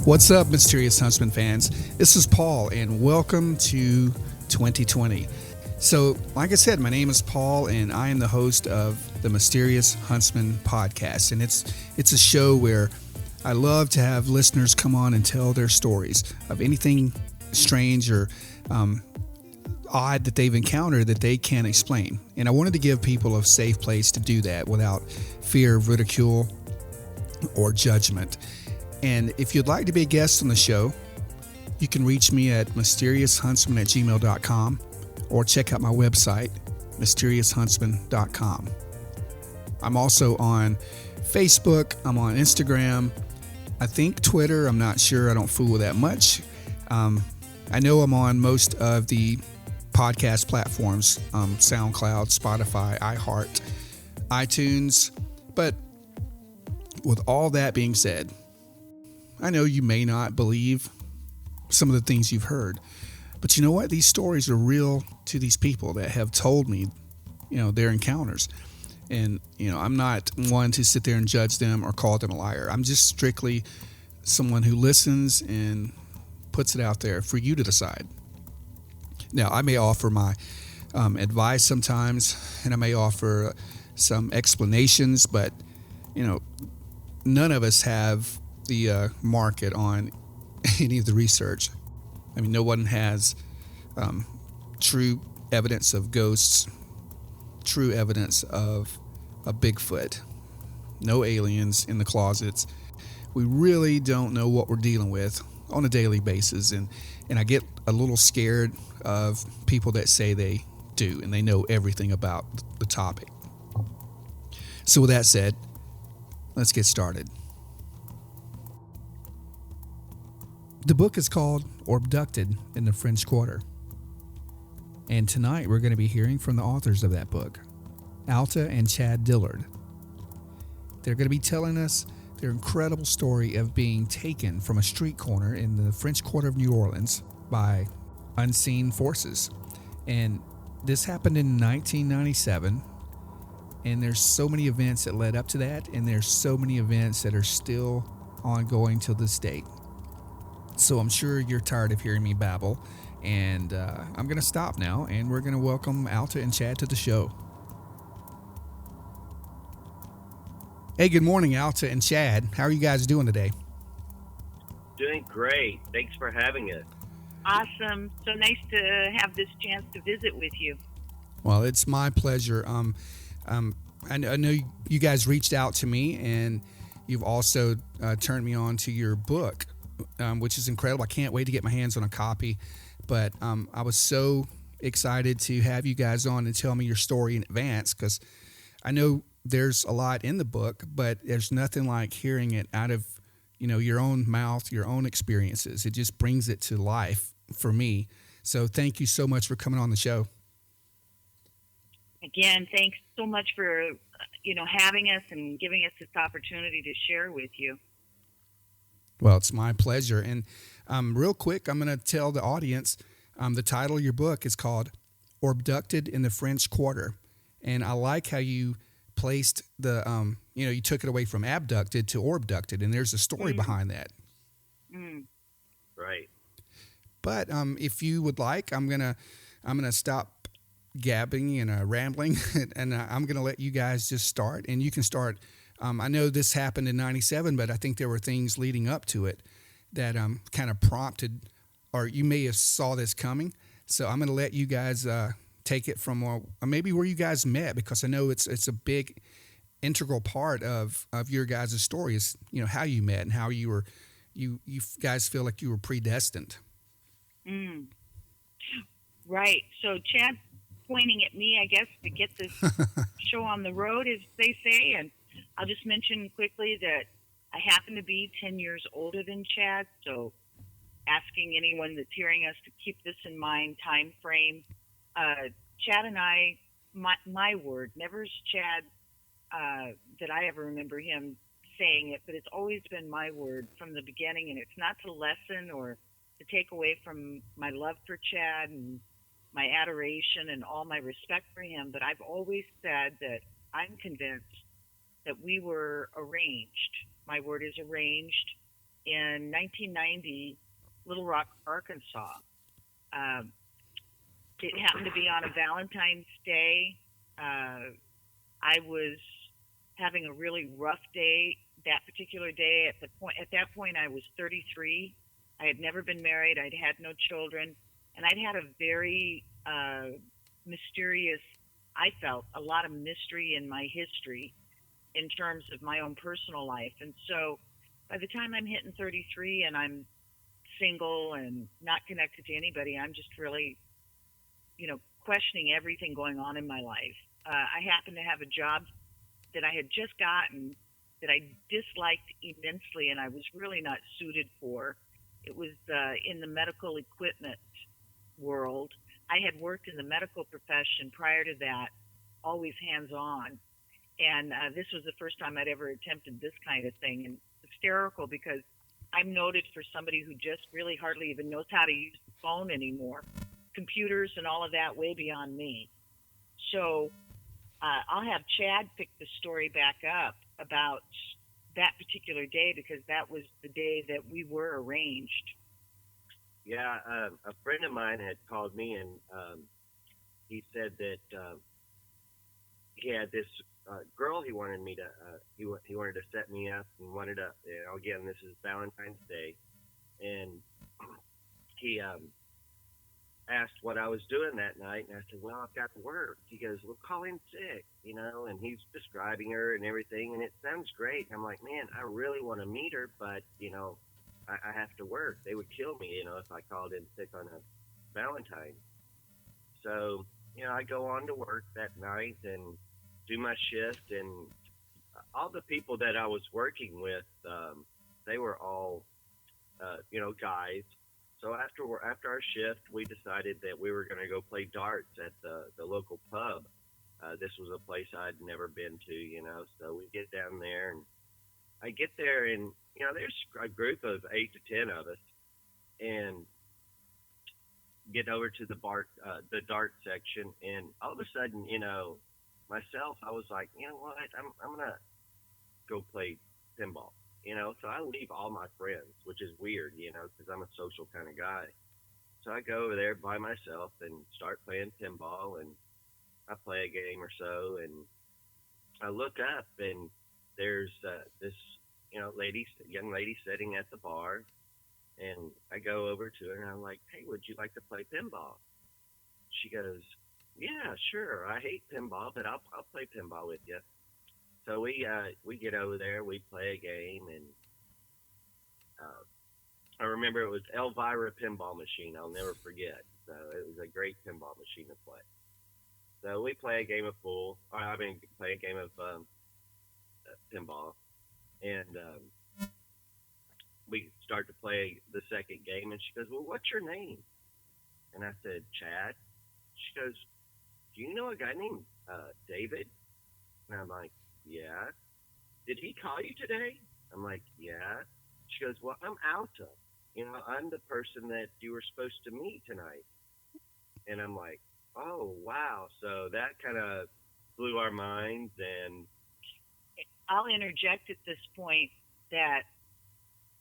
What's up, Mysterious Huntsman fans? This is Paul, and welcome to 2020. So, like I said, my name is Paul, and I am the host of the Mysterious Huntsman podcast. And it's a show where I love to have listeners come on and tell their stories of anything strange or odd that they've encountered that they can't explain. And I wanted to give people a safe place to do that without fear of ridicule or judgment. And if you'd like to be a guest on the show, you can reach me at mysteriousHuntsman@gmail.com or check out my website, mysteriousHuntsman.com. I'm also on Facebook. I'm on Instagram. I think Twitter. I'm not sure. I don't fool with that much. I know I'm on most of the podcast platforms, SoundCloud, Spotify, iHeart, iTunes. But with all that being said, I know you may not believe some of the things you've heard, but you know what? These stories are real to these people that have told me, their encounters. And, I'm not one to sit there and judge them or call them a liar. I'm just strictly someone who listens and puts it out there for you to decide. Now, I may offer my advice sometimes, and I may offer some explanations, but, none of us have the market on any of the research. I mean, no one has true evidence of ghosts, true evidence of a Bigfoot, no aliens in the closets. We really don't know what we're dealing with on a daily basis, and I get a little scared of people that say they do and they know everything about the topic. So with that said, let's get started. The book is called Orbducted in the French Quarter. And tonight we're going to be hearing from the authors of that book, Alta and Chad Dillard. They're going to be telling us their incredible story of being taken from a street corner in the French Quarter of New Orleans by unseen forces. And this happened in 1997. And there's so many events that led up to that, and there's so many events that are still ongoing till this date. So I'm sure you're tired of hearing me babble, and I'm going to stop now, and we're going to welcome Alta and Chad to the show. Hey, good morning, Alta and Chad. How are you guys doing today? Doing great. Thanks for having us. Awesome. So nice to have this chance to visit with you. Well, it's my pleasure. I know you guys reached out to me, and you've also turned me on to your book, which is incredible. I can't wait to get my hands on a copy. But I was so excited to have you guys on and tell me your story in advance, because I know there's a lot in the book, but there's nothing like hearing it out of your own mouth, your own experiences. It just brings it to life for me. So thank you so much for coming on the show. Again, thanks so much for having us and giving us this opportunity to share with you. Well, it's my pleasure. And real quick, I'm going to tell the audience the title of your book is called Orbducted in the French Quarter. And I like how you placed the, you took it away from abducted to orbducted, and there's a story behind that. Right. But if you would like, I'm gonna stop gabbing and rambling, and I'm gonna let you guys just start, and you can start. I know this happened in '97, but I think there were things leading up to it that kind of prompted, or you may have saw this coming. So I'm gonna let you guys take it from maybe where you guys met, because I know it's a big integral part of your guys' story is how you met and how you guys feel like you were predestined. Right. So Chad pointing at me, I guess, to get this show on the road, as they say. And I'll just mention quickly that I happen to be 10 years older than Chad. So asking anyone that's hearing us to keep this in mind, time frame. Chad and I, my word, never is Chad that I ever remember him saying it, but it's always been my word from the beginning. And it's not to lessen or to take away from my love for Chad and my adoration and all my respect for him, but I've always said that I'm convinced that we were arranged. My word is arranged in 1990, Little Rock, Arkansas. Um, it happened to be on a Valentine's Day. I was having a really rough day that particular day. At that point, I was 33. I had never been married. I'd had no children, and I'd had a very mysterious. I felt a lot of mystery in my history in terms of my own personal life, and so by the time I'm hitting 33 and I'm single and not connected to anybody, I'm just really, questioning everything going on in my life. I happened to have a job that I had just gotten that I disliked immensely and I was really not suited for. It was in the medical equipment world. I had worked in the medical profession prior to that, always hands on. And this was the first time I'd ever attempted this kind of thing. And hysterical because I'm noted for somebody who just really hardly even knows how to use the phone anymore. Computers and all of that way beyond me. So I'll have Chad pick the story back up about that particular day because that was the day that we were arranged. Yeah, a friend of mine had called me and he said that he had this girl he wanted me to he wanted to set me up and wanted to again, this is Valentine's Day, and he asked what I was doing that night, and I said, well, I've got to work. He goes, well, call in sick, and he's describing her and everything, and it sounds great. I'm like, man, I really want to meet her, but I have to work. They would kill me if I called in sick on a Valentine. So I go on to work that night and do my shift, and all the people that I was working with, they were all, guys. So after our shift, we decided that we were going to go play darts at the local pub. This was a place I'd never been to, So we get down there, and I get there, and there's a group of 8 to 10 of us, and get over to the dart section, and all of a sudden, myself, I was like, you know what, I'm gonna go play pinball, So I leave all my friends, which is weird, because I'm a social kind of guy. So I go over there by myself and start playing pinball, and I play a game or so, and I look up, and there's this, young lady sitting at the bar, and I go over to her, and I'm like, hey, would you like to play pinball? She goes, yeah, sure. I hate pinball, but I'll play pinball with you. So we get over there, we play a game, and I remember it was Elvira pinball machine. I'll never forget. So it was a great pinball machine to play. So we play a game of play a game of pinball, and we start to play the second game, and she goes, well, what's your name? And I said, Chad. She goes, do you know a guy named David? And I'm like, yeah. Did he call you today? I'm like, yeah. She goes, well, I'm Alta. I'm the person that you were supposed to meet tonight. And I'm like, oh, wow. So that kind of blew our minds. And I'll interject at this point that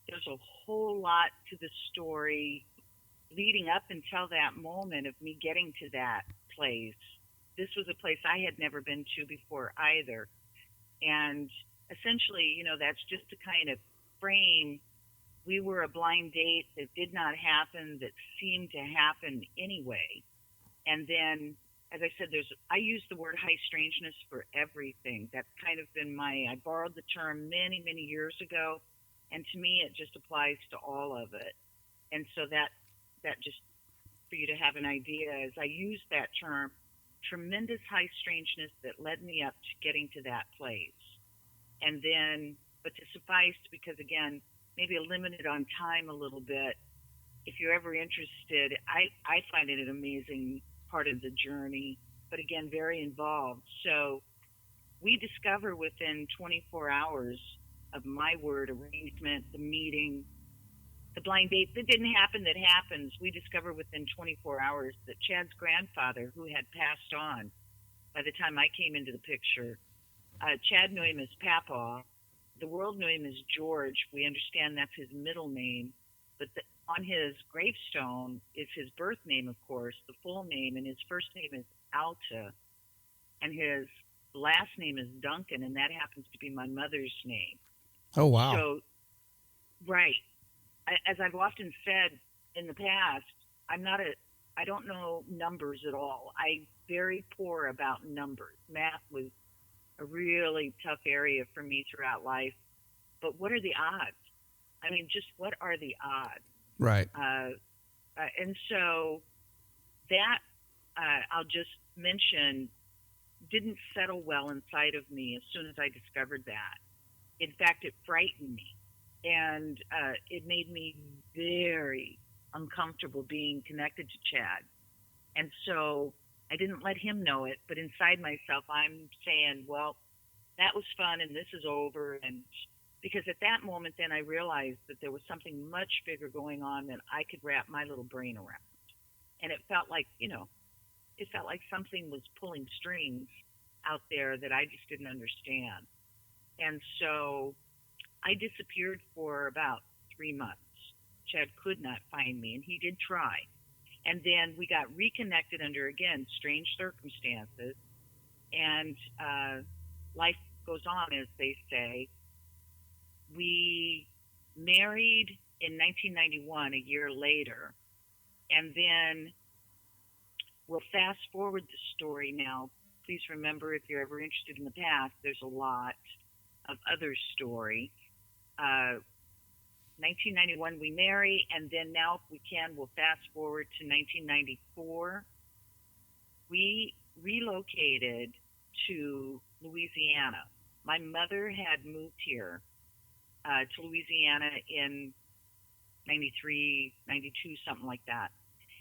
there's a whole lot to the story leading up until that moment of me getting to that place. This was a place I had never been to before either. And essentially, that's just to kind of frame, we were a blind date that did not happen, that seemed to happen anyway. And then, as I said, I use the word high strangeness for everything. That's kind of been I borrowed the term many, many years ago. And to me, it just applies to all of it. And so that just, for you to have an idea, as I use that term, tremendous high strangeness that led me up to getting to that place. And then, but to suffice, because again, maybe limited on time a little bit, if you're ever interested, I find it an amazing part of the journey, but again, very involved. So we discover within 24 hours of my word arrangement, the meeting, the blind date that didn't happen, that happens, we discover within 24 hours that Chad's grandfather, who had passed on by the time I came into the picture, Chad knew him as Papa, the world knew him as George. We understand that's his middle name, but on his gravestone is his birth name, of course, the full name, and his first name is Alta, and his last name is Duncan, and that happens to be my mother's name. Oh, wow. So, right. As I've often said in the past, I don't know numbers at all. I'm very poor about numbers. Math was a really tough area for me throughout life. But what are the odds? I mean, just what are the odds? Right. And so that, I'll just mention, didn't settle well inside of me as soon as I discovered that. In fact, it frightened me. And it made me very uncomfortable being connected to Chad. And so I didn't let him know it, but inside myself, I'm saying, well, that was fun and this is over. And because at that moment, then I realized that there was something much bigger going on than I could wrap my little brain around. And it felt like, it felt like something was pulling strings out there that I just didn't understand. And so I disappeared for about 3 months. Chad could not find me, and he did try. And then we got reconnected under, again, strange circumstances. And life goes on, as they say. We married in 1991, a year later. And then we'll fast forward the story now. Please remember, if you're ever interested in the past, there's a lot of other story. 1991 we marry, and then now, if we can, we'll fast forward to 1994. We relocated to Louisiana. My mother had moved here to Louisiana in 93, 92, something like that.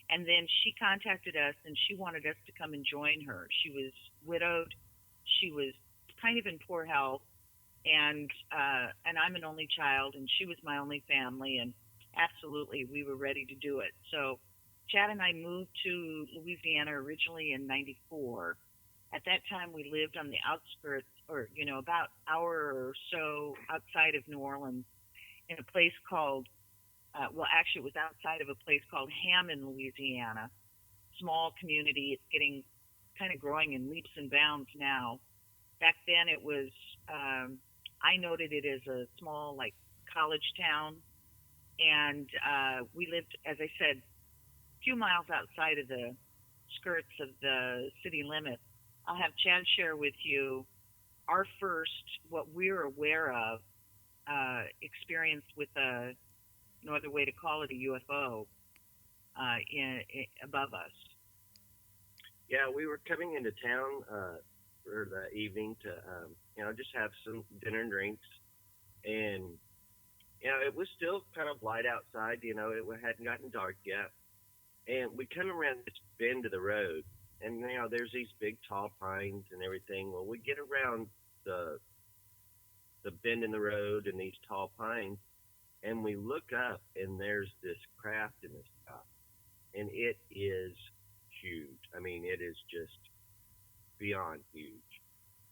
And then she contacted us, and she wanted us to come and join her. She was widowed. She was kind of in poor health. And I'm an only child, and she was my only family, and absolutely, we were ready to do it. So Chad and I moved to Louisiana originally in 94. At that time, we lived on the outskirts, or, about an hour or so outside of New Orleans, in a place called, actually, it was outside of a place called Hammond, Louisiana. Small community. It's getting kind of growing in leaps and bounds now. Back then, it was... I noted it as a small, college town, and we lived, as I said, a few miles outside of the skirts of the city limits. I'll have Chad share with you our first, what we're aware of, experience with no other way to call it, a UFO above us. Yeah, we were coming into town for the evening to, just have some dinner and drinks. And, it was still kind of light outside, it hadn't gotten dark yet. And we come around this bend of the road, and, there's these big tall pines and everything. Well, we get around the bend in the road and these tall pines, and we look up, and there's this craft in the sky. And it is huge. I mean, it is just beyond huge.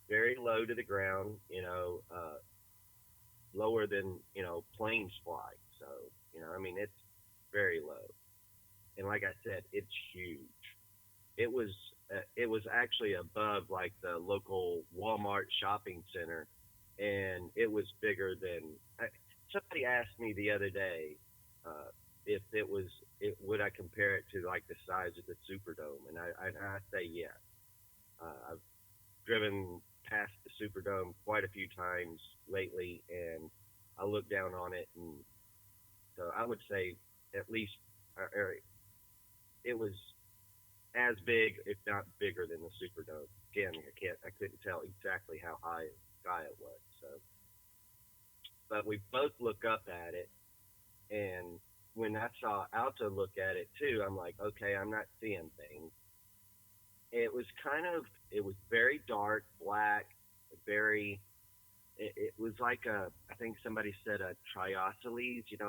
Very low to the ground, lower than, planes fly. So, it's very low. And like I said, it's huge. It was actually above the local Walmart shopping center, and it was bigger than. Somebody asked me the other day if would I compare it to the size of the Superdome, and I say yes. I've driven past the Superdome quite a few times lately, and I look down on it, and so I would say at least it was as big, if not bigger, than the Superdome. Again, I couldn't tell exactly how high in the sky it was. So, but we both look up at it, and when I saw Alta look at it too, I'm like, okay, I'm not seeing things. It was very dark, black, it was like I think somebody said a triosceles, it's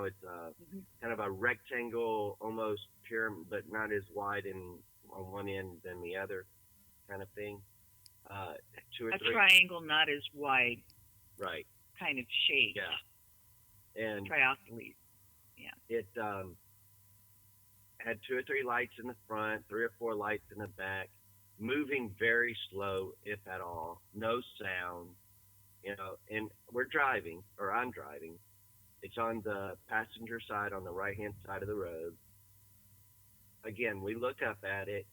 kind of a rectangle, almost pyramid, but not as wide on one end than the other kind of thing. Triangle, not as wide. Right. kind of shape. Yeah. And Triosceles. Yeah. it had 2 or 3 lights in the front, 3 or 4 lights in the back, moving very slow, if at all, no sound, and we're driving, or I'm driving. It's on the passenger side on the right-hand side of the road. Again, we look up at it.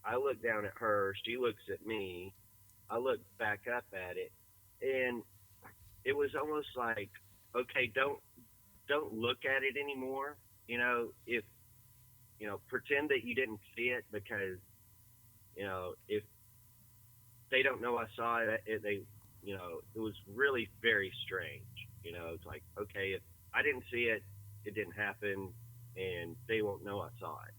I look down at her. She looks at me. I look back up at it. And it was almost like, okay, don't look at it anymore. If pretend that you didn't see it, because if they don't know I saw it, it was really very strange. It's like, okay, if I didn't see it, it didn't happen, and they won't know I saw it.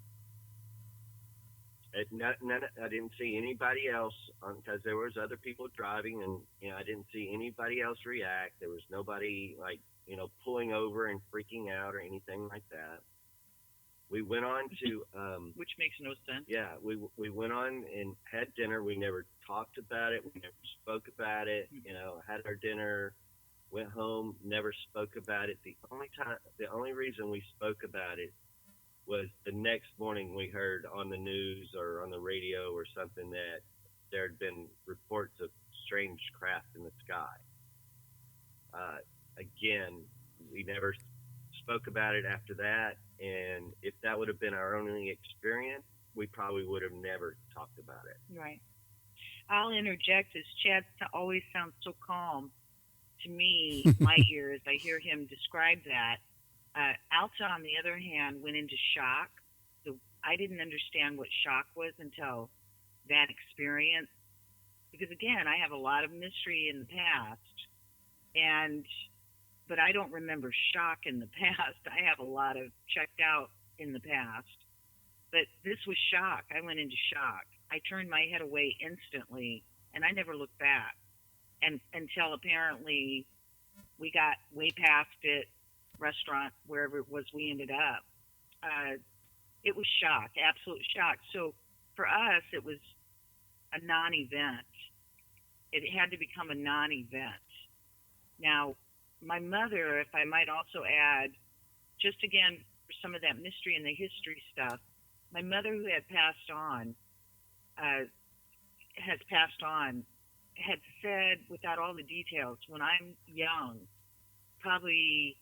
I didn't see anybody else, because there was other people driving, and I didn't see anybody else react. There was nobody pulling over and freaking out or anything like that. We went on to which makes no sense. Yeah, we went on and had dinner. We never talked about it. We never spoke about it. Had our dinner, went home, never spoke about it. The only reason we spoke about it was the next morning we heard on the news or on the radio or something that there had been reports of strange craft in the sky. Again, we never spoke about it after that, and if that would have been our only experience, we probably would have never talked about it. Right. I'll interject, as Chad always sounds so calm to me, my ears. I hear him describe that. Alta, on the other hand, went into shock. I didn't understand what shock was until that experience, because again, I have a lot of mystery in the past, but I don't remember shock in the past. I have a lot of checked out in the past, but this was shock. I went into shock. I turned my head away instantly, and I never looked back, and until apparently we got way past it, restaurant, wherever it was we ended up. It was shock, absolute shock. So for us, it was a non-event. It had to become a non-event. Now, my mother, if I might also add, just again, for some of that mystery and the history stuff, my mother, who had passed on, had said, without all the details, when I'm young, probably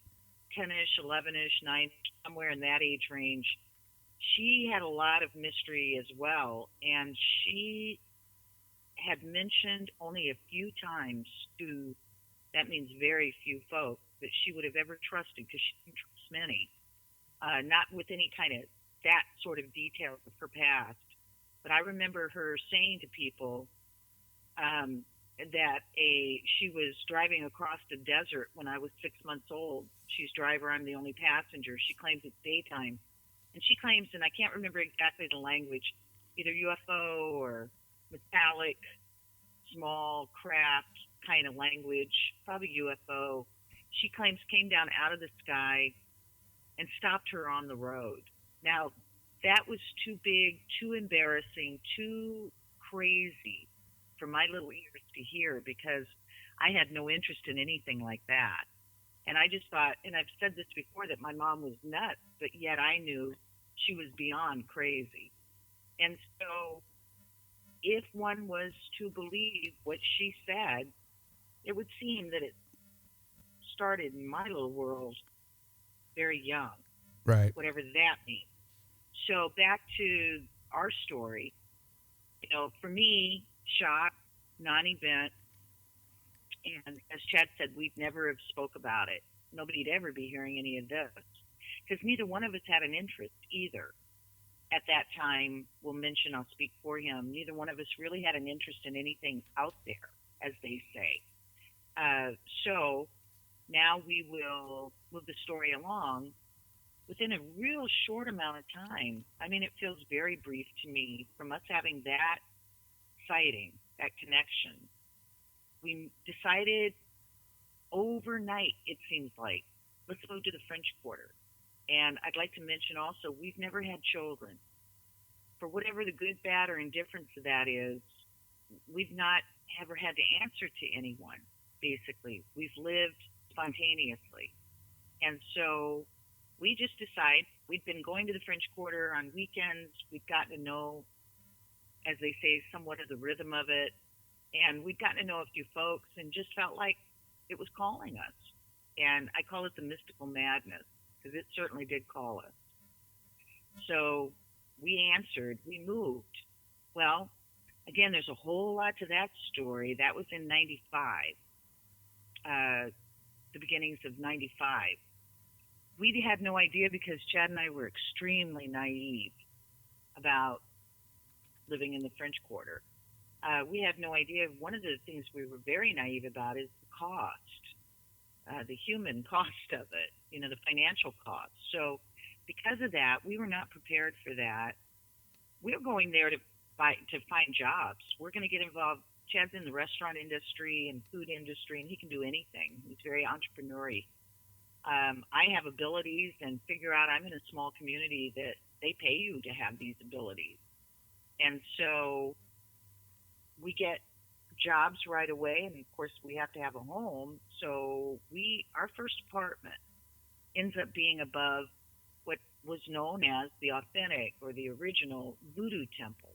10-ish, 11-ish, 9, somewhere in that age range, she had a lot of mystery as well, and she had mentioned only a few times to, that means very few folk, that she would have ever trusted, because she didn't trust many, not with any kind of that sort of details of her past. But I remember her saying to people that she was driving across the desert when I was 6 months old. She's driver, I'm the only passenger. She claims it's daytime. And she claims, and I can't remember exactly the language, either UFO or metallic, small craft kind of language, probably UFO. She claims came down out of the sky and stopped her on the road. Now, that was too big, too embarrassing, too crazy for my little ears to hear, because I had no interest in anything like that. And I just thought, and I've said this before, that my mom was nuts, but yet I knew she was beyond crazy. And so if one was to believe what she said, it would seem that it started in my little world very young. Right. Whatever that means. So back to our story, for me, shock, non-event, and as Chad said, we'd never have spoke about it. Nobody'd ever be hearing any of this, because neither one of us had an interest either. At that time, I'll speak for him, neither one of us really had an interest in anything out there, as they say. So now we will move the story along. Within a real short amount of time, I mean, it feels very brief to me, from us having that sighting, that connection, we decided overnight, it seems like, let's go to the French Quarter. And I'd like to mention also, we've never had children. For whatever the good, bad, or indifference of that is, we've not ever had to answer to anyone. basically. We've lived spontaneously. And so we just decide we've been going to the French Quarter on weekends. We've gotten to know, as they say, somewhat of the rhythm of it. And we'd gotten to know a few folks and just felt like it was calling us. And I call it the mystical madness because it certainly did call us. So we answered, we moved. Well, again, there's a whole lot to that story. That was in 95, the beginnings of 95. We had no idea because Chad and I were extremely naive about living in the French Quarter. We had no idea. One of the things we were very naive about is the cost, the human cost of it, the financial cost. So because of that, we were not prepared for that. We were going there to find jobs. We're going to get involved. Chad's in the restaurant industry and food industry, and he can do anything. He's very entrepreneurial. I have abilities and figure out I'm in a small community that they pay you to have these abilities. And so we get jobs right away, and of course we have to have a home. So our first apartment ends up being above what was known as the authentic or the original voodoo temple.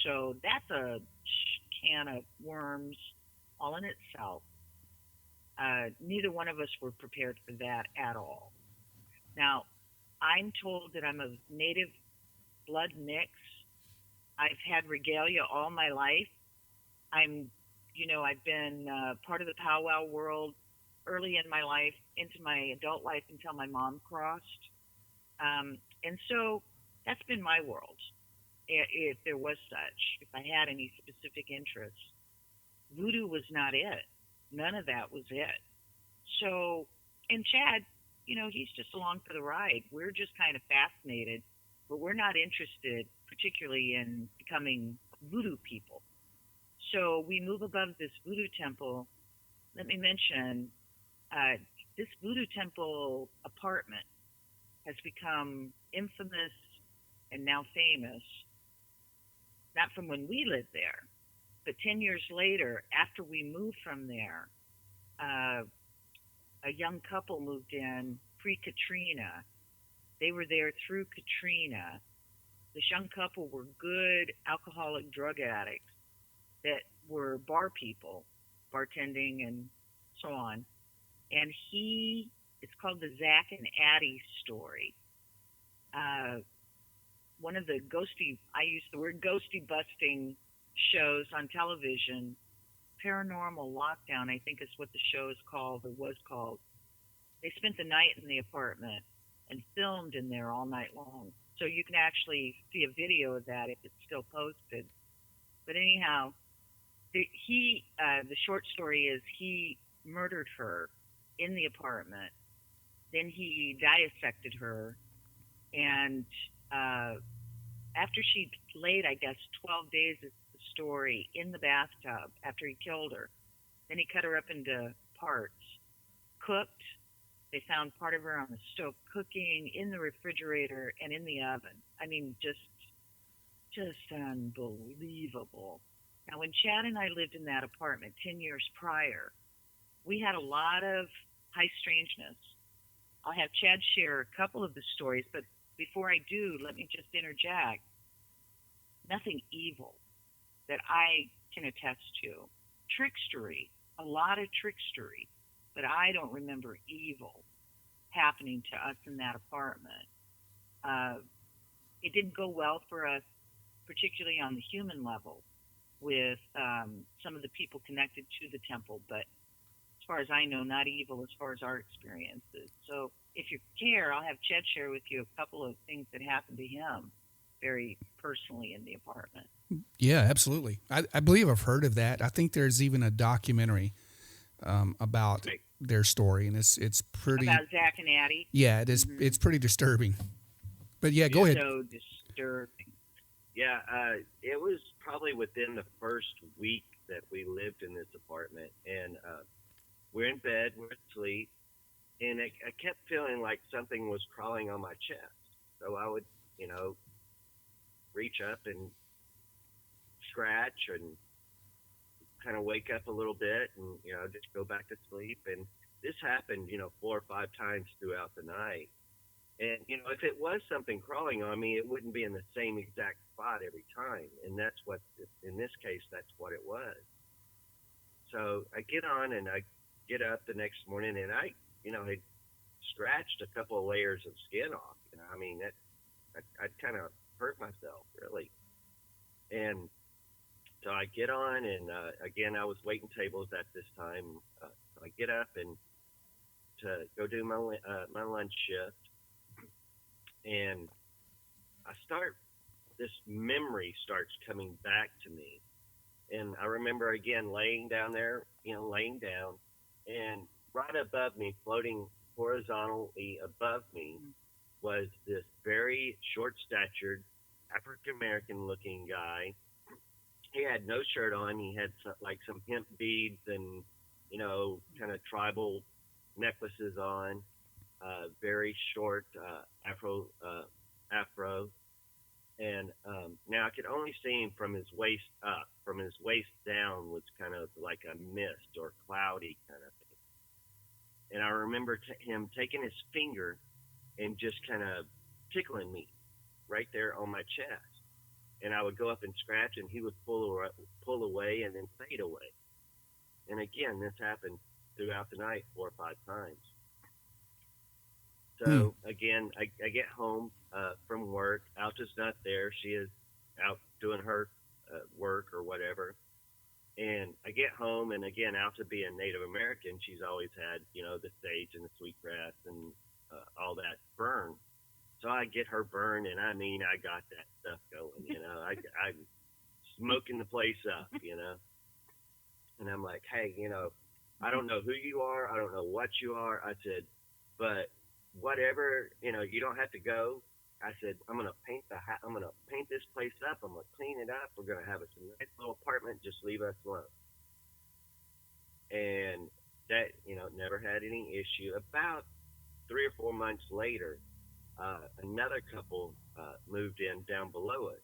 So that's a can of worms all in itself. Neither one of us were prepared for that at all. Now, I'm told that I'm of native blood mix. I've had regalia all my life. I've been part of the powwow world early in my life, into my adult life until my mom crossed. And so that's been my world, if there was such, if I had any specific interests. Voodoo was not it. None of that was it. So, and Chad, he's just along for the ride. We're just kind of fascinated, but we're not interested particularly in becoming voodoo people. So we move above this voodoo temple. Let me mention, this voodoo temple apartment has become infamous and now famous, not from when we lived there, but 10 years later, after we moved from there, a young couple moved in pre-Katrina. They were there through Katrina. This young couple were good alcoholic drug addicts that were bar people, bartending and so on. And it's called the Zach and Addie story. One of the I use the word ghosty busting shows on television, Paranormal Lockdown, I think is what the show is called, or was called. They spent the night in the apartment and filmed in there all night long. So you can actually see a video of that if it's still posted. But anyhow, the short story is he murdered her in the apartment. Then he dissected her. And after she laid, I guess, 12 days is the story, in the bathtub after he killed her. Then he cut her up into parts, cooked. They found part of her on the stove cooking, in the refrigerator, and in the oven. I mean, just unbelievable. Now, when Chad and I lived in that apartment 10 years prior, we had a lot of high strangeness. I'll have Chad share a couple of the stories, but before I do, let me just interject. Nothing evil that I can attest to. Trickstery, a lot of trickstery, but I don't remember evil happening to us in that apartment. It didn't go well for us, particularly on the human level, with some of the people connected to the temple, but as far as I know, not evil as far as our experiences. So if you care, I'll have Chet share with you a couple of things that happened to him very personally in the apartment. Yeah, absolutely. I believe I've heard of that. I think there's even a documentary about their story, and it's pretty... About Zach and Addie? Yeah, it is. Mm-hmm. It's pretty disturbing. But yeah, go ahead. So disturbing. Yeah, it was probably within the first week that we lived in this apartment, and we're in bed, we're asleep, and I kept feeling like something was crawling on my chest. So I would, reach up and scratch and kind of wake up a little bit and, just go back to sleep. And this happened, 4 or 5 times throughout the night. And, if it was something crawling on me, it wouldn't be in the same exact spot every time. And that's what, in this case, that's what it was. So I get on and I get up the next morning and I, had scratched a couple of layers of skin off. I mean, I'd kind of hurt myself, really. And so I get on and, again, I was waiting tables at this time. So I get up and to go do my lunch shift. And this memory starts coming back to me. And I remember, again, laying down there, laying down, and right above me, floating horizontally above me, was this very short-statured, African-American looking guy. He had no shirt on. He had some hemp beads and, kind of tribal necklaces on. Very short afro, and now I could only see him from his waist up. From his waist down was kind of like a mist or cloudy kind of thing. And I remember him taking his finger and just kind of tickling me right there on my chest. And I would go up and scratch, and he would pull away and then fade away. And again, this happened throughout the night 4 or 5 times. So again, I get home from work. Alta's not there. She is out doing her work or whatever. And I get home, and again, Alta being Native American, she's always had, the sage and the sweetgrass and all that burn. So I get her burn, and I mean, I got that stuff going, I'm smoking the place up, And I'm like, hey, I don't know who you are. I don't know what you are. I said, but whatever, you don't have to go. I said, I'm going to paint this place up. I'm going to clean it up. We're going to have a nice little apartment. Just leave us alone. And that, never had any issue. About 3 or 4 months later, another couple moved in down below us.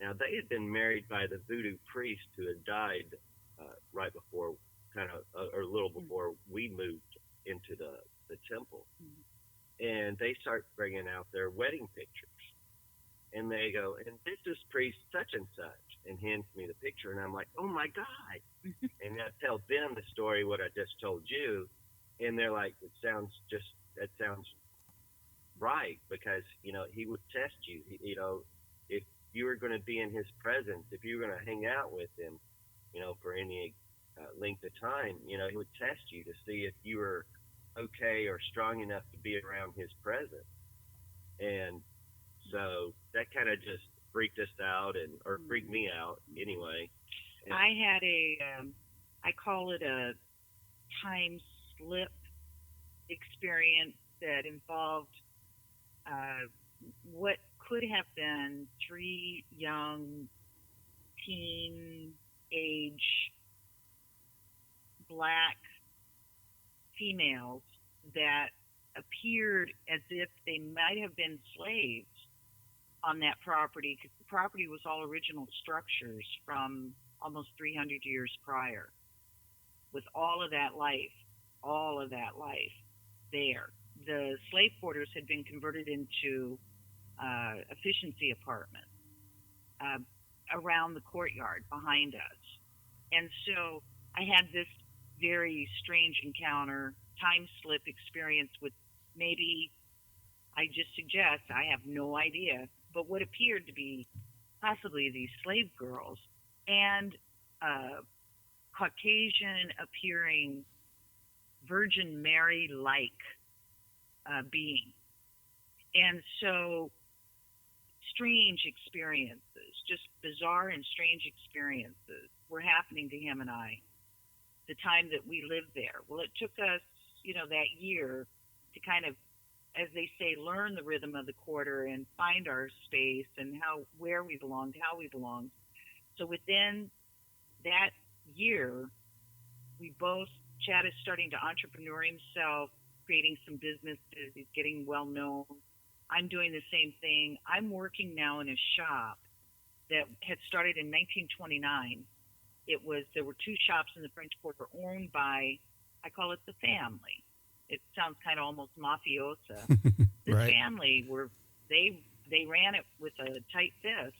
Now, they had been married by the voodoo priest who had died right before, or a little before we moved into the temple. And they start bringing out their wedding pictures. And they go, and this is priest such and such, and hands me the picture. And I'm like, oh, my God. And I tell them the story, what I just told you. And they're like, that sounds right, because, he would test you. If you were going to be in his presence, if you were going to hang out with him, for any length of time, he would test you to see if you were okay or strong enough to be around his presence. And so that kind of just freaked us out, or freaked me out anyway. And I had I call it a time slip experience that involved what could have been 3 young teen-age Black females that appeared as if they might have been slaves on that property, because the property was all original structures from almost 300 years prior, with all of that life there. The slave quarters had been converted into efficiency apartments around the courtyard behind us. And so I had this very strange encounter, time slip experience with, maybe, I just suggest, I have no idea, but what appeared to be possibly these slave girls, and Caucasian appearing Virgin Mary-like being. And so strange experiences, just bizarre and strange experiences were happening to him and I the time that we lived there. Well, it took us, that year to kind of, as they say, learn the rhythm of the quarter and find our space and where we belonged, how we belonged. So within that year, Chad is starting to entrepreneur himself, creating some businesses. He's getting well known. I'm doing the same thing. I'm working now in a shop that had started in 1929 There were two shops in the French Quarter owned by, I call it the family. It sounds kind of almost mafiosa. This Right. family they ran it with a tight fist.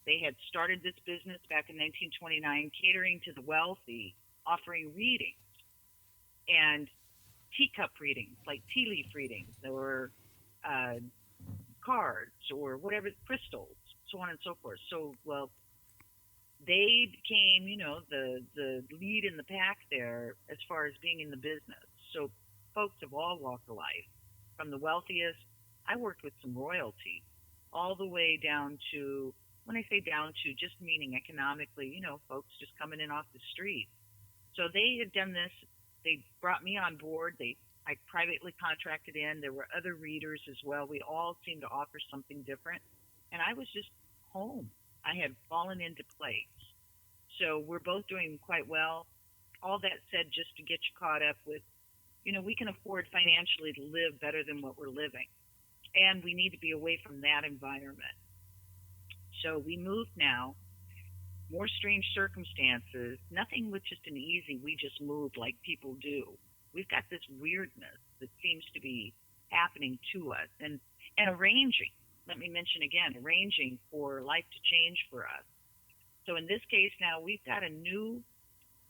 They had started this business back in 1929, catering to the wealthy, offering readings and teacup readings, like tea leaf readings, or uh, cards, or whatever, crystals, so on and so forth. So, well, they became, the lead in the pack there as far as being in the business. So, folks of all walks of life, from the wealthiest, I worked with some royalty, all the way down to, when I say down to, just meaning economically, folks just coming in off the street. So they had done this. They brought me on board. I privately contracted in. There were other readers as well. We all seemed to offer something different. And I was just home. I had fallen into place. So we're both doing quite well. All that said, just to get you caught up with, we can afford financially to live better than what we're living. And we need to be away from that environment. So we moved now. More strange circumstances. Nothing with just an easy, we just moved like people do. We've got this weirdness that seems to be happening to us, and arranging. Let me mention again, arranging for life to change for us. So in this case now, we've got a new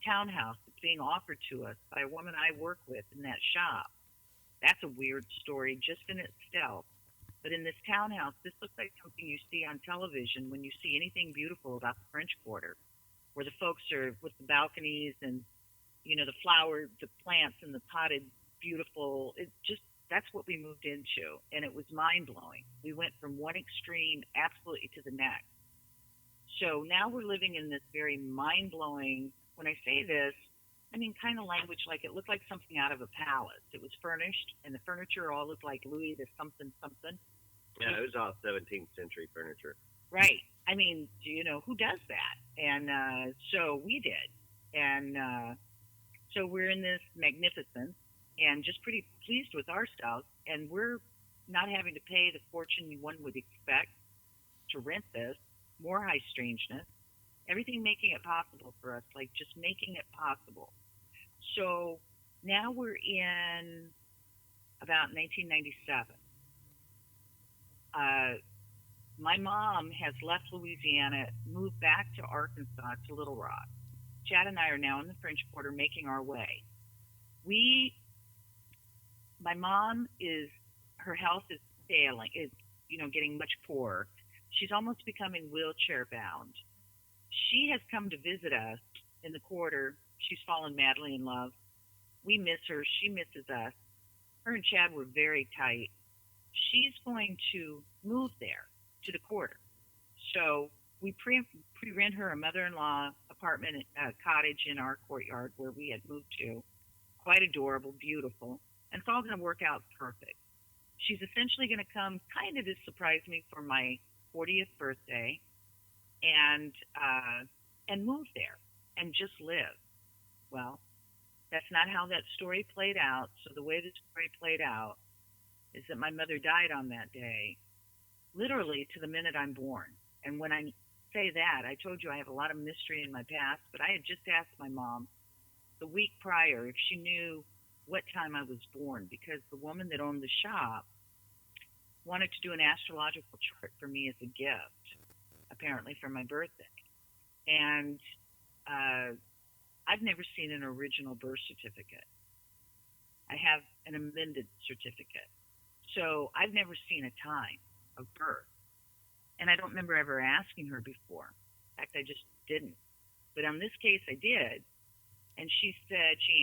townhouse that's being offered to us by a woman I work with in that shop. That's a weird story just in itself. But in this townhouse, this looks like something you see on television when you see anything beautiful about the French Quarter, where the folks are with the balconies and, the flower, the plants and the potted beautiful. That's what we moved into. And it was mind blowing. We went from one extreme absolutely to the next. So now we're living in this very mind blowing, when I say this, I mean kind of language like it looked like something out of a palace. It was furnished, and the furniture all looked like Louis the something. Yeah, it was all 17th century furniture. Right. I mean, who does that? And so we did. And so we're in this magnificence and just pretty pleased with ourselves. And we're not having to pay the fortune one would expect to rent this, more high strangeness, everything making it possible for us, like just making it possible. So now we're in about 1997. My mom has left Louisiana, moved back to Arkansas, to Little Rock. Chad and I are now in the French Quarter making our way. My mom her health is failing, getting much poorer. She's almost becoming wheelchair bound. She has come to visit us in the quarter. She's fallen madly in love. We miss her. She misses us. Her and Chad were very tight. She's going to move there to the quarter. So we pre-rent her a mother-in-law apartment, cottage in our courtyard where we had moved to. Quite adorable, beautiful. And it's all going to work out perfect. She's essentially going to come kind of to surprise me for my 40th birthday and move there and just live. Well, that's not how that story played out. So the way the story played out is that my mother died on that day, literally to the minute I'm born. And when I say that, I told you I have a lot of mystery in my past, but I had just asked my mom the week prior if she knew what time I was born, because the woman that owned the shop wanted to do an astrological chart for me as a gift, apparently for my birthday. And I've never seen an original birth certificate. I have an amended certificate. So I've never seen a time of birth. And I don't remember ever asking her before. In fact, I just didn't. But on this case, I did. And she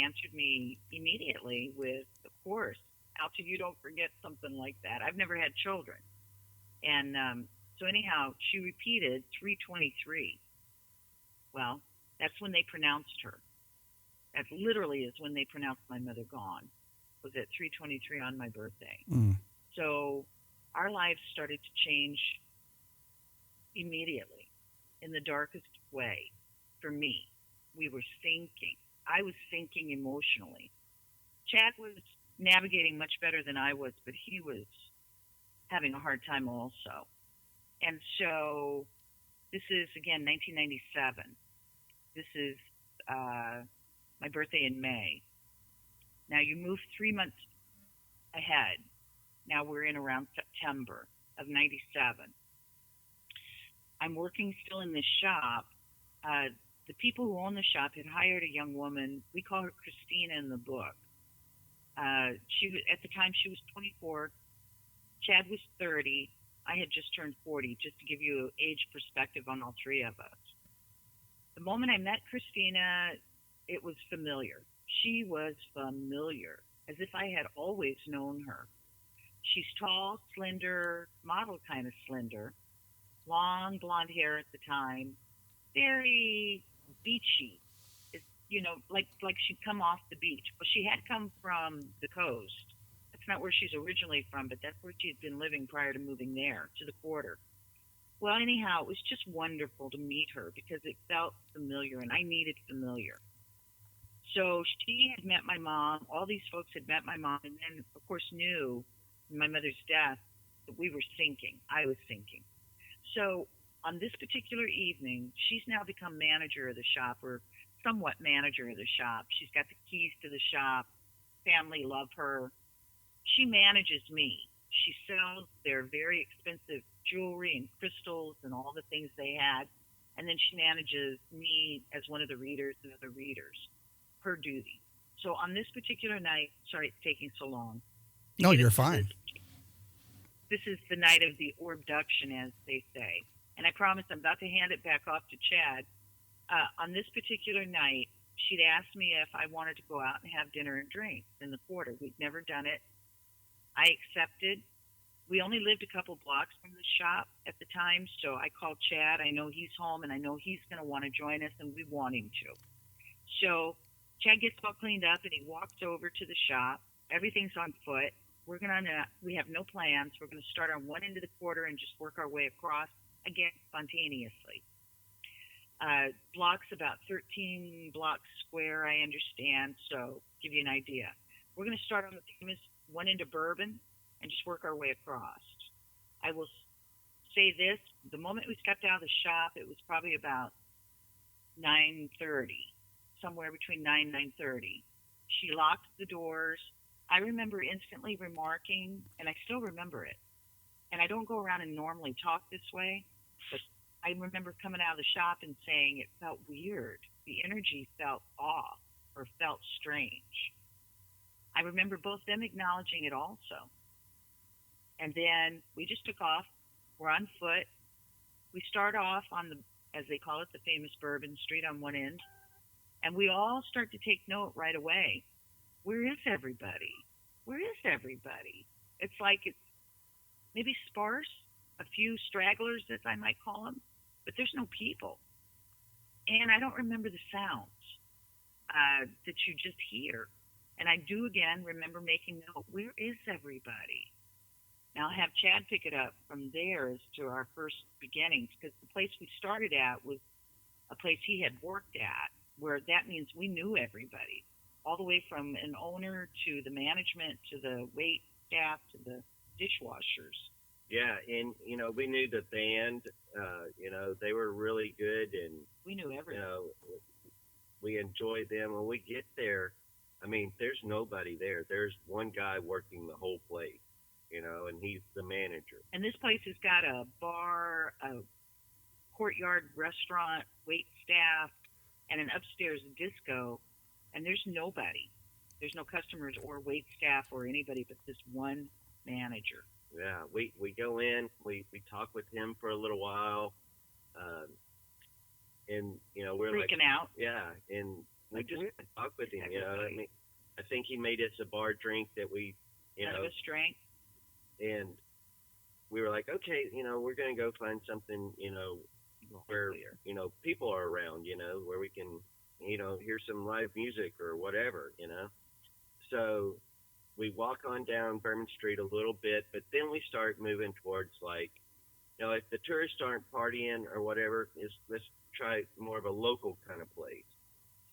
answered me immediately with, of course, how till you don't forget something like that. I've never had children. And so anyhow, she repeated 323. Well, that's when they pronounced her. That literally is when they pronounced my mother gone, was at 323 on my birthday. Mm. So our lives started to change immediately in the darkest way for me. We were sinking. I was sinking emotionally. Chad was navigating much better than I was, but he was having a hard time also. And so this is, again, 1997. This is my birthday in May. Now you move 3 months ahead. Now we're in around September of '97. I'm working still in this shop. The people who own the shop had hired a young woman. We call her Christina in the book. At the time she was 24. Chad was 30. I had just turned 40, just to give you age perspective on all three of us. The moment I met Christina, it was familiar. She was familiar, as if I had always known her. She's tall, slender, model kind of slender, long blonde hair at the time, very beachy. Like she'd come off the beach. Well, she had come from the coast. That's not where she's originally from, but that's where she'd been living prior to moving there, to the quarter. Well, anyhow, it was just wonderful to meet her because it felt familiar, and I needed familiar. So she had met my mom. All these folks had met my mom, and then, of course, knew my mother's death that we were sinking. I was sinking. So on this particular evening, she's now become manager of the shop, or somewhat manager of the shop. She's got the keys to the shop. Family love her. She manages me. She sells their very expensive jewelry and crystals and all the things they had. And then she manages me as one of the readers and other readers, her duty. So on this particular night, sorry it's taking so long. No, you're fine. This is the night of the Orbduction, as they say. And I promise I'm about to hand it back off to Chad. On this particular night, she'd asked me if I wanted to go out and have dinner and drinks in the quarter. We'd never done it. I accepted. We only lived a couple blocks from the shop at the time, so I called Chad. I know he's home, and I know he's going to want to join us, and we want him to. So Chad gets all cleaned up, and he walks over to the shop. Everything's on foot. We have no plans. We're going to start on one end of the quarter and just work our way across, again, spontaneously. Blocks about 13 blocks square, I understand, so give you an idea. We're going to start on the famous one end of Bourbon and just work our way across. I will say this, the moment we stepped out of the shop, it was probably about 9:30, somewhere between 9 and 9:30. She locked the doors. I remember instantly remarking, and I still remember it, and I don't go around and normally talk this way, but I remember coming out of the shop and saying it felt weird. The energy felt off or felt strange. I remember both them acknowledging it also. And then we just took off. We're on foot. We start off on the, as they call it, the famous Bourbon Street on one end. And we all start to take note right away. Where is everybody? Where is everybody? It's like it's maybe sparse, a few stragglers, as I might call them, but there's no people. And I don't remember the sounds that you just hear. And I do, again, remember making note, where is everybody? Now I'll have Chad pick it up from there as to our first beginnings, because the place we started at was a place he had worked at, where that means we knew everybody, all the way from an owner to the management to the wait staff to the dishwashers. Yeah, and we knew the band. They were really good, and we knew everyone. We enjoyed them. When we get there, I mean, there's nobody there. There's one guy working the whole place, and he's the manager. And this place has got a bar, a courtyard restaurant, wait staff, and an upstairs disco, and there's nobody. There's no customers or wait staff or anybody but this one manager. Yeah, we go in, we talk with him for a little while, and we're freaking like, out. Yeah, and we just talk with him. I mean, I think he made us a bar drink that we, none of us drank, and we were like, okay, we're gonna go find something, where people are around, where we can, hear some live music or whatever, So we walk on down Bourbon Street a little bit, but then we start moving towards, like, if the tourists aren't partying or whatever, let's try more of a local kind of place.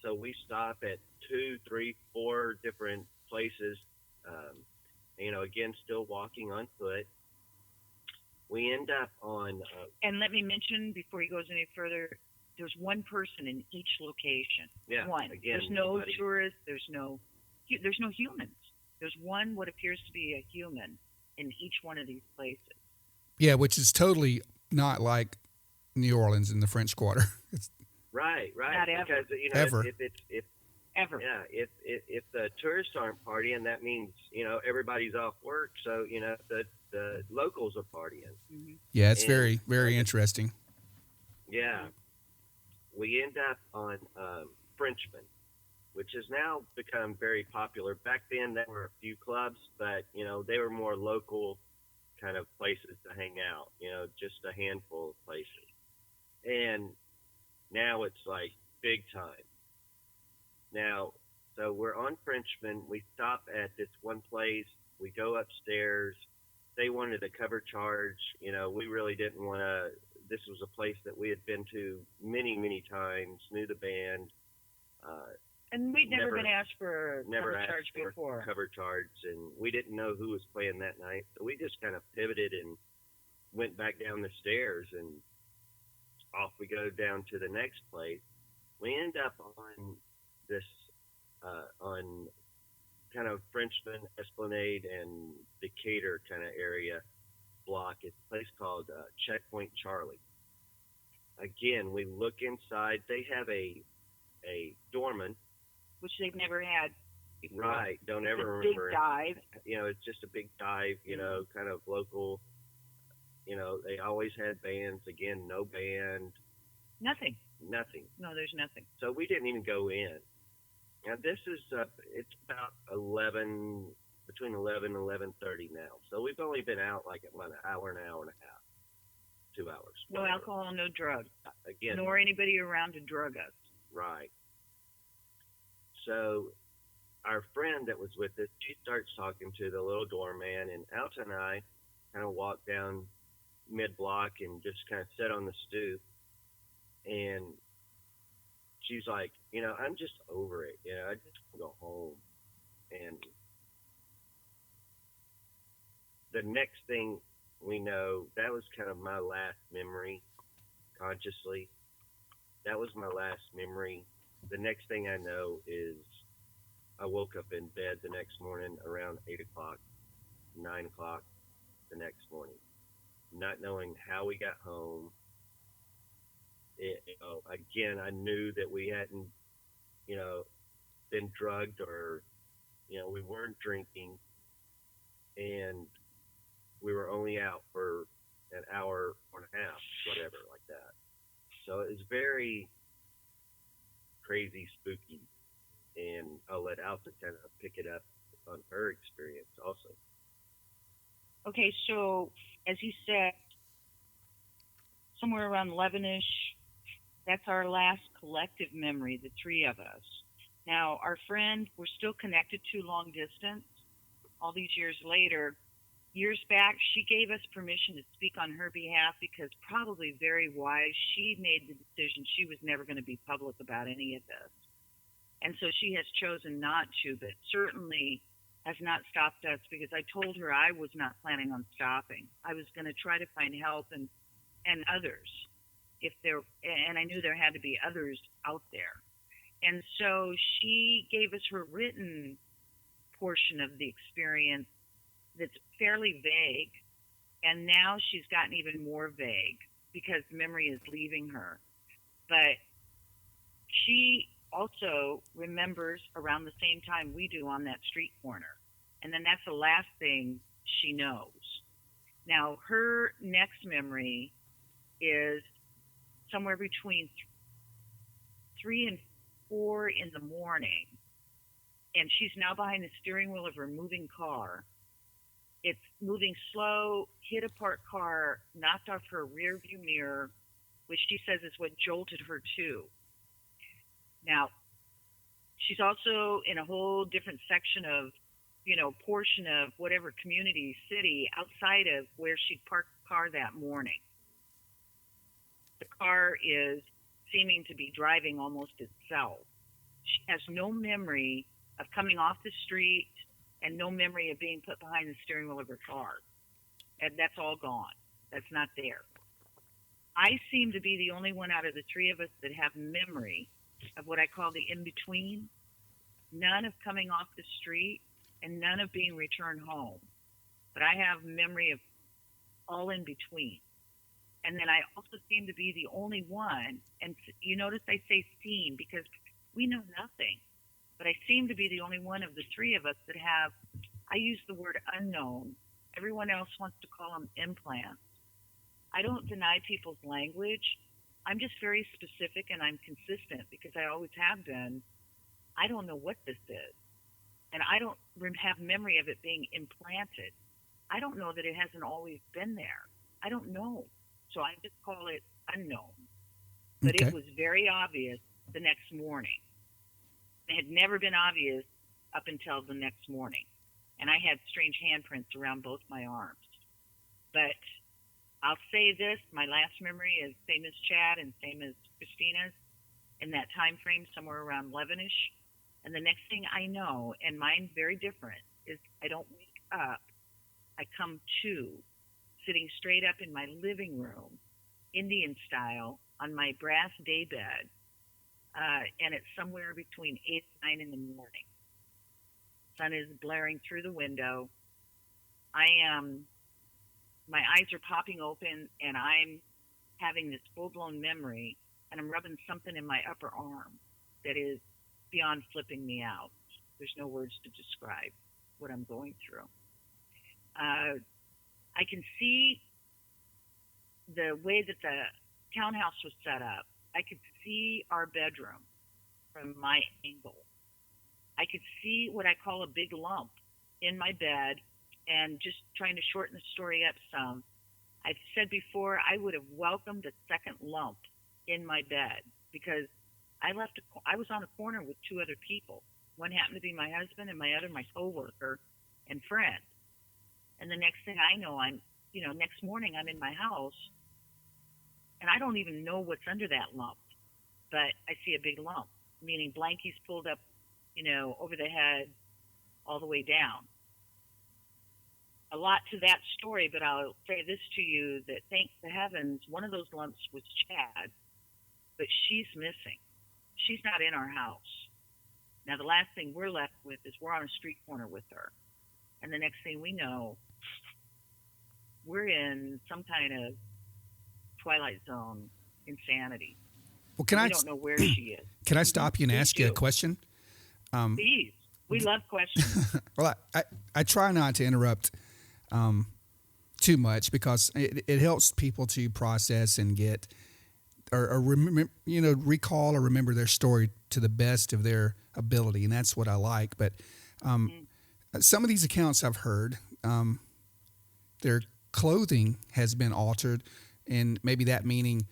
So we stop at 2, 3, 4 different places, again, still walking on foot. We end up on... and let me mention, before he goes any further, there's one person in each location. Yeah. One. Again, There's no nobody- tourists. There's no humans. There's one what appears to be a human in each one of these places. Yeah, which is totally not like New Orleans in the French Quarter. It's Right. Not ever. Because Ever. if Ever. yeah, if the tourists aren't partying, that means everybody's off work. So the locals are partying. Hmm. yeah, it's And- very, very interesting. Yeah, we end up on Frenchman, which has now become very popular. Back then, there were a few clubs, but they were more local kind of places to hang out. Just a handful of places, and now it's like big time. Now, so we're on Frenchman. We stop at this one place. We go upstairs. They wanted a cover charge. We really didn't want to. This was a place that we had been to many, many times. Knew the band. And we'd never Never- been asked for Never cover asked charge for before. cover charge, and we didn't know who was playing that night. So we just kind of pivoted and went back down the stairs, and off we go down to the next place. We end up on this on kind of Frenchman, Esplanade, and Decatur kind of area block. It's a place called Checkpoint Charlie. Again, we look inside. They have a doorman. Which they've never had before. Right. Don't It's ever a big remember. dive. It's just a big dive. Kind of local. They always had bands. Again, no band, Nothing. nothing. No, there's nothing. So we didn't even go in. Now this is it's about 11, between 11 and 11:30 now. So we've only been out like about an hour and a half, 2 hours. No whatever. alcohol, no drugs. Again, Nor anybody around to drug us. right. So our friend that was with us, she starts talking to the little doorman, and Alta and I kind of walk down mid-block and just kind of sit on the stoop. And she's like, I'm just over it. I just want to go home. And the next thing we know, that was kind of my last memory consciously. That was my last memory. The next thing I know is I woke up in bed the next morning around 8 o'clock, 9 o'clock the next morning, not knowing how we got home. Again, I knew that we hadn't, been drugged or, we weren't drinking, and we were only out for an hour and a half, whatever, like that. So it was very crazy, spooky, and I'll let Alpha kind of pick it up on her experience also. Okay, so as you said, somewhere around 11-ish, that's our last collective memory, the three of us. Now, our friend, we're still connected to long distance. All these years later, years back, she gave us permission to speak on her behalf because probably very wise, she made the decision she was never going to be public about any of this. And so she has chosen not to, but certainly has not stopped us because I told her I was not planning on stopping. I was going to try to find help and others and I knew there had to be others out there. And so she gave us her written portion of the experience that's fairly vague. And now she's gotten even more vague because memory is leaving her. But she also remembers around the same time we do on that street corner. And then that's the last thing she knows. Now, her next memory is somewhere between 3 and 4 in the morning, and she's now behind the steering wheel of her moving car. It's moving slow, hit a parked car, knocked off her rear view mirror, which she says is what jolted her too. Now, she's also in a whole different section of, portion of whatever community, city outside of where she'd parked the car that morning. The car is seeming to be driving almost itself. She has no memory of coming off the street and no memory of being put behind the steering wheel of her car. And that's all gone. That's not there. I seem to be the only one out of the three of us that have memory of what I call the in between. None of coming off the street and none of being returned home. But I have memory of all in between. And then I also seem to be the only one, and you notice I say seem because we know nothing, but I seem to be the only one of the three of us that have, I use the word unknown. Everyone else wants to call them implants. I don't deny people's language. I'm just very specific and I'm consistent because I always have been. I don't know what this is. And I don't have memory of it being implanted. I don't know that it hasn't always been there. I don't know. So I just call it unknown. But Okay. It was very obvious the next morning. It had never been obvious up until the next morning. And I had strange handprints around both my arms. But I'll say this, my last memory is same as Chad and same as Christina's, in that time frame, somewhere around 11-ish. And the next thing I know, and mine's very different, is I don't wake up. I come to, sitting straight up in my living room, Indian style, on my brass daybed, and it's somewhere between 8 and 9 in the morning. Sun is blaring through the window. My eyes are popping open, and I'm having this full-blown memory, and I'm rubbing something in my upper arm that is beyond flipping me out. There's no words to describe what I'm going through. I can see the way that the townhouse was set up. I could see our bedroom from my angle. I could see what I call a big lump in my bed, and just trying to shorten the story up some, I've said before I would have welcomed a second lump in my bed because I was on a corner with two other people. One happened to be my husband and my other my coworker and friend. And the next thing I know, next morning I'm in my house and I don't even know what's under that lump, but I see a big lump, meaning blankies pulled up, over the head all the way down. A lot to that story, but I'll say this to you, that thank the heavens, one of those lumps was Chad, but she's missing. She's not in our house. Now, the last thing we're left with is we're on a street corner with her. And the next thing we know, we're in some kind of Twilight Zone insanity. Well, we don't know where she is. Can I stop you and ask you a question? Please. We love questions. Well, I try not to interrupt too much because it helps people to process and get or remember, recall or remember their story to the best of their ability, and that's what I like. But some of these accounts I've heard, their clothing has been altered, and maybe that meaning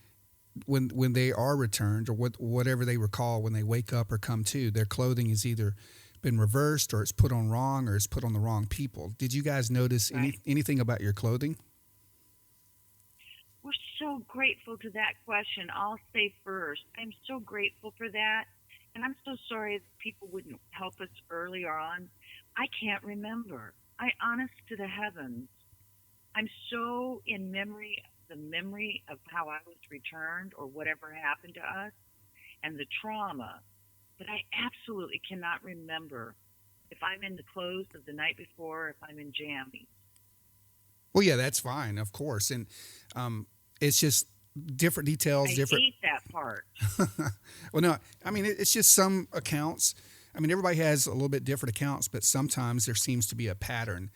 when they are returned or whatever they recall when they wake up or come to, their clothing is either been reversed or it's put on wrong or it's put on the wrong people. Did you guys notice anything about your clothing? We're so grateful to that question. I'll say first, I'm so grateful for that. And I'm so sorry that people wouldn't help us earlier on. I can't remember. Honest to the heavens, I'm so in the memory of how I was returned or whatever happened to us and the trauma, but I absolutely cannot remember if I'm in the clothes of the night before or if I'm in jammies. Well, yeah, that's fine, of course. And it's just different details. I hate that part. Well, no, I mean, it's just some accounts. I mean, everybody has a little bit different accounts, but sometimes there seems to be a pattern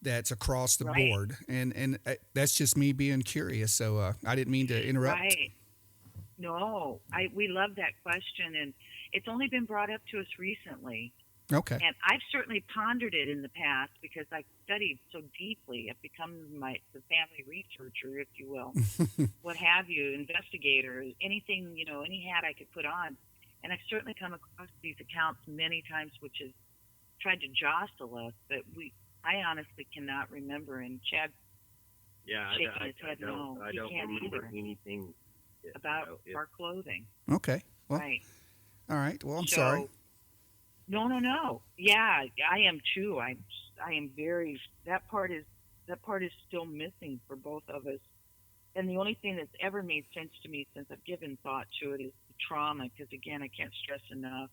that's across the board. And that's just me being curious. So I didn't mean to interrupt. Right. No, we love that question. And it's only been brought up to us recently. Okay. And I've certainly pondered it in the past because I've studied so deeply. I've become the family researcher, if you will, what have you, investigator, anything, any hat I could put on. And I've certainly come across these accounts many times, which has tried to jostle us, but I honestly cannot remember. And Chad shaking his head, no, I he don't can't remember either anything about our clothing. Okay. Well, right. All right. Well, I'm sorry. No. Yeah, I am too. I am very. That part is still missing for both of us. And the only thing that's ever made sense to me since I've given thought to it is the trauma, because again, I can't stress enough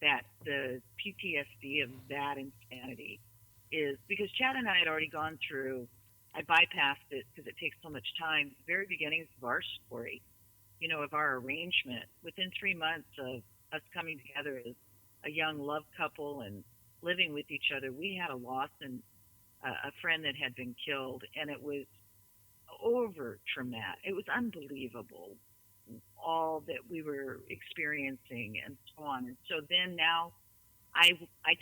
that the PTSD of that insanity is because Chad and I had already gone through, I bypassed it because it takes so much time. The very beginnings of our story, of our arrangement, within 3 months of us coming together as a young love couple and living with each other, we had a loss and a friend that had been killed, and it was over traumatic. It was unbelievable, all that we were experiencing and so on. And so then now I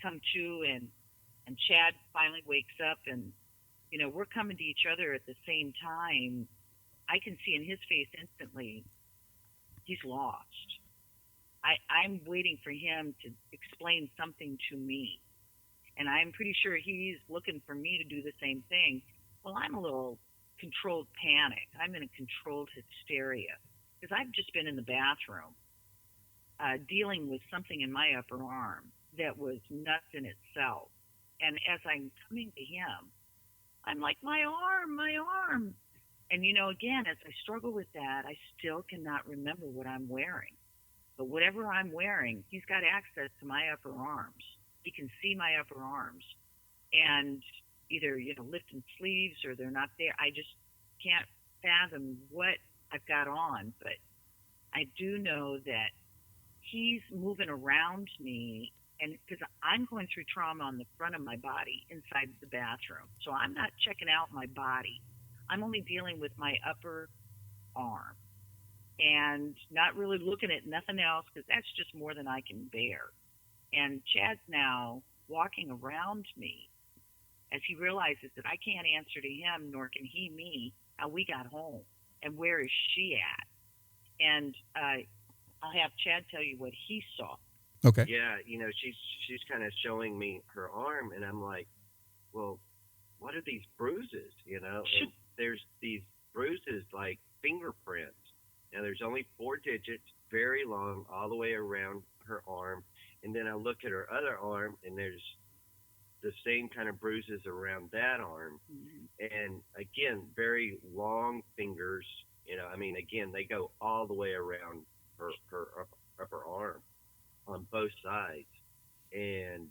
come to, and Chad finally wakes up, and we're coming to each other at the same time. I can see in his face instantly he's lost. I'm waiting for him to explain something to me, and I'm pretty sure he's looking for me to do the same thing. Well, I'm a little controlled panic. I'm in a controlled hysteria because I've just been in the bathroom dealing with something in my upper arm that was nuts in itself. And as I'm coming to him, I'm like, my arm, my arm. And, again, as I struggle with that, I still cannot remember what I'm wearing. But whatever I'm wearing, he's got access to my upper arms. He can see my upper arms. And either, lifting sleeves or they're not there. I just can't fathom what I've got on. But I do know that he's moving around me, and because I'm going through trauma on the front of my body inside the bathroom. So I'm not checking out my body. I'm only dealing with my upper arm and not really looking at nothing else because that's just more than I can bear. And Chad's now walking around me as he realizes that I can't answer to him, nor can he me, how we got home and where is she at. And I'll have Chad tell you what he saw. Okay. Yeah, she's kind of showing me her arm, and I'm like, well, what are these bruises? And there's these bruises like fingerprints. Now there's only 4 digits, very long, all the way around her arm. And then I look at her other arm, and there's the same kind of bruises around that arm. Mm-hmm. And again, very long fingers. Again, they go all the way around her upper arm on both sides. And,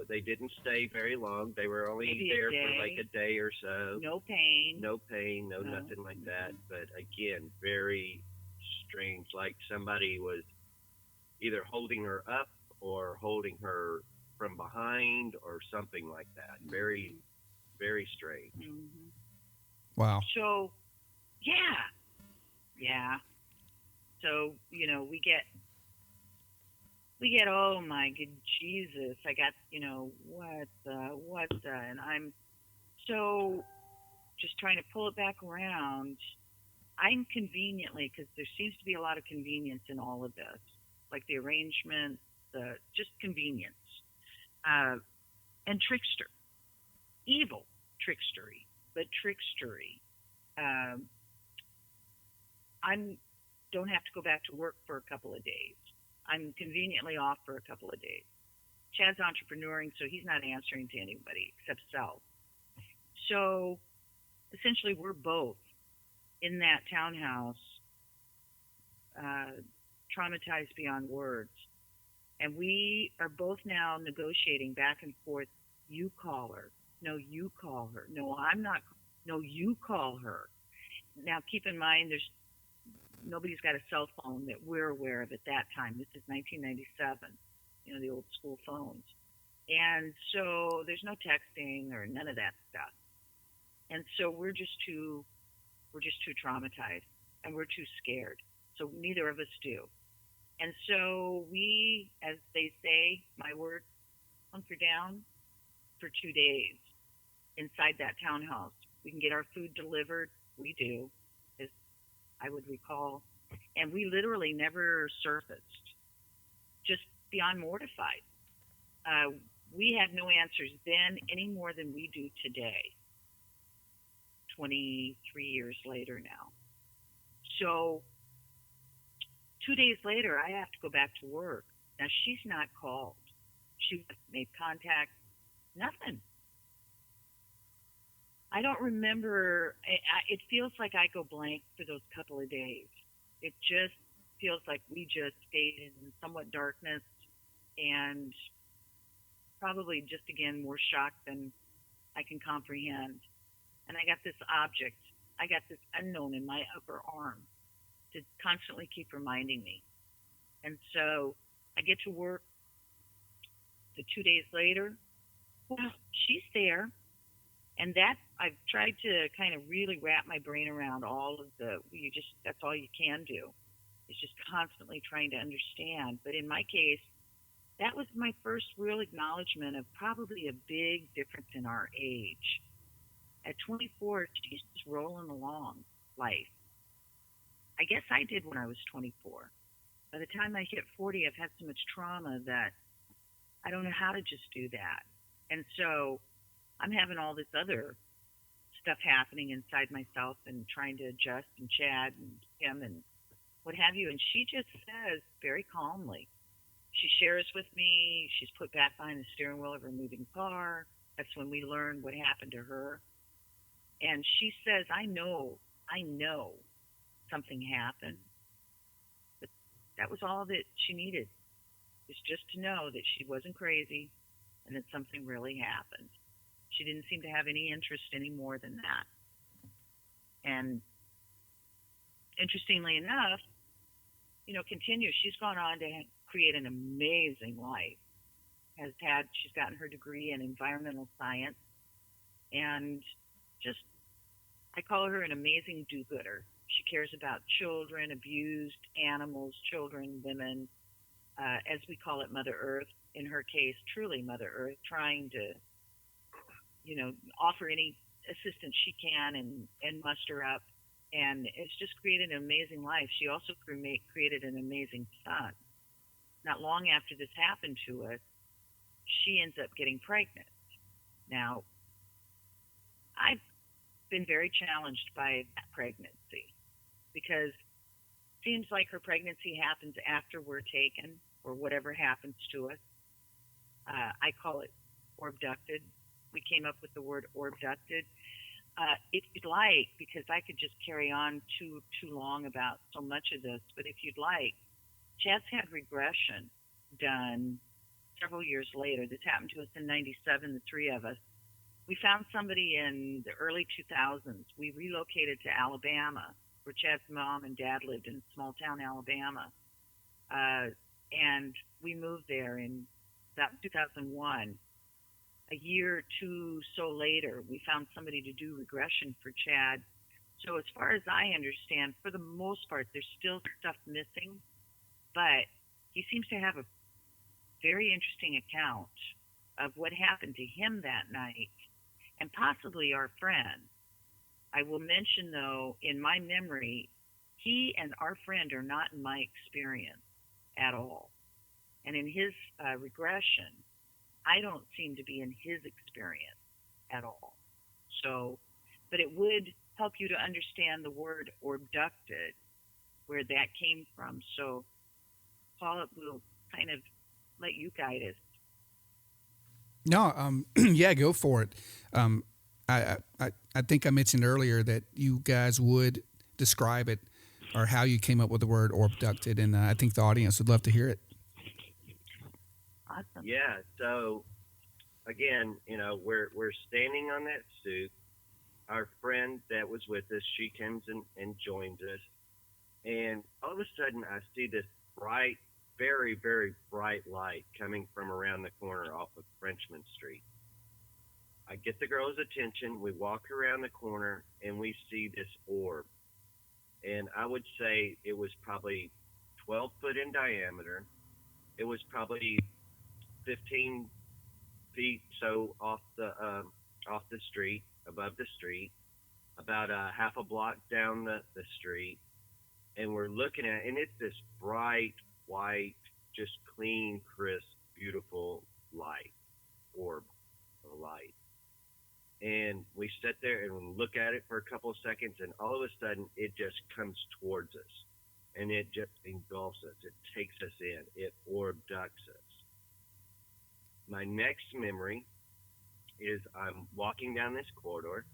they didn't stay very long. They were only there for like a day or so. No pain, no nothing like that. But again, very strange, like somebody was either holding her up or holding her from behind or something like that. Very, very strange. Mm-hmm. Wow. So, yeah. So, we get, oh my good Jesus, I got, what the, and I'm so just trying to pull it back around. I'm conveniently, because there seems to be a lot of convenience in all of this, like the arrangement, just convenience, and trickster, evil trickstery, but trickstery. I don't have to go back to work for a couple of days. I'm conveniently off for a couple of days. Chad's entrepreneuring, so he's not answering to anybody except self. So essentially, we're both in that townhouse, traumatized beyond words. And we are both now negotiating back and forth. You call her. No, you call her. No, I'm not. No, you call her. Now, keep in mind, nobody's got a cell phone that we're aware of at that time. This is 1997, the old school phones. And so there's no texting or none of that stuff. And so we're just too traumatized, and we're too scared. So neither of us do. And so we, as they say, my word, hunker down for 2 days inside that townhouse. We can get our food delivered. We do, as I would recall. And we literally never surfaced, just beyond mortified. We had no answers then any more than we do today, 23 years later now. So 2 days later, I have to go back to work. Now, she's not called. She made contact, nothing. I don't remember. It feels like I go blank for those couple of days. It just feels like we just stayed in somewhat darkness and probably just again more shocked than I can comprehend. And I got this object, I got this unknown in my upper arm to constantly keep reminding me. And so I get to work the 2 days later. Well, she's there. And that I've tried to kind of really wrap my brain around all of that's all you can do. It's just constantly trying to understand. But in my case, that was my first real acknowledgement of probably a big difference in our age. At 24, she's just rolling along life. I guess I did when I was 24. By the time I hit 40, I've had so much trauma that I don't know how to just do that. And so I'm having all this other stuff happening inside myself and trying to adjust, and Chad and him and what have you. And she just says very calmly, she shares with me, she's put back behind the steering wheel of her moving car. That's when we learned what happened to her. And she says, I know something happened. But that was all that she needed, is just to know that she wasn't crazy and that something really happened. She didn't seem to have any interest any more than that. And interestingly enough, continues. She's gone on to create an amazing life. She's gotten her degree in environmental science, and just, I call her an amazing do-gooder. She cares about children, abused animals, children, women, as we call it, Mother Earth. In her case, truly Mother Earth, trying to, offer any assistance she can and muster up. And it's just created an amazing life. She also created an amazing son. Not long after this happened to us, she ends up getting pregnant. Now, I've been very challenged by that pregnancy because it seems like her pregnancy happens after we're taken or whatever happens to us. I call it Orbducted. We came up with the word Orbducted. If you'd like, because I could just carry on too long about so much of this, but if you'd like, Chad's had regression done several years later. This happened to us in 97, the three of us. We found somebody in the early 2000s. We relocated to Alabama, where Chad's mom and dad lived in small town Alabama. And we moved there in about 2001. A year or two so later, we found somebody to do regression for Chad. So as far as I understand, for the most part, there's still stuff missing, but he seems to have a very interesting account of what happened to him that night, and possibly our friend. I will mention, though, in my memory, he and our friend are not in my experience at all. And in his regression, I don't seem to be in his experience at all. So, but it would help you to understand the word Orbducted, where that came from. So, Paul, will kind of let you guide us. No, yeah, go for it. I think I mentioned earlier that you guys would describe it or how you came up with the word Orbducted, and I think the audience would love to hear it. Awesome. Yeah. So again, we're standing on that stoop. Our friend that was with us, she comes and joins us, and all of a sudden I see this bright, very, very bright light coming from around the corner off of Frenchman Street. I get the girl's attention. We walk around the corner and we see this orb, and I would say it was probably 12 foot in diameter. It was probably 15 feet so off the street, above the street, about a half a block down the street, and we're looking at, and it's this bright white, just clean, crisp, beautiful light, orb of light. And we sit there and look at it for a couple of seconds, and all of a sudden it just comes towards us, and it just engulfs us. It takes us in. It orbducts us. My next memory is I'm walking down this corridor,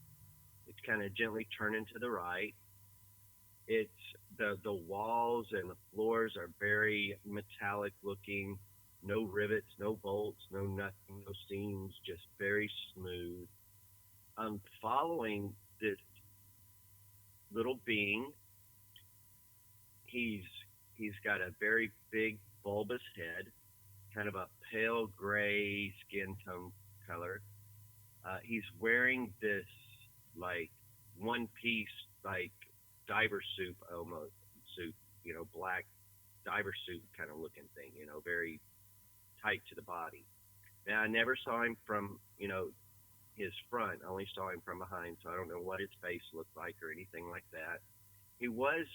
It's kind of gently turning to the right. It's the walls and the floors are very metallic looking. No rivets, no bolts, no nothing, no seams, just very smooth. I'm following this little being. He's he's got a very big bulbous head, kind of a pale gray skin tone color. He's wearing this like one piece like diver suit almost suit, black diver suit kind of looking thing, very tight to the body. Now I never saw him from, his front. I only saw him from behind, so I don't know what his face looked like or anything like that. He was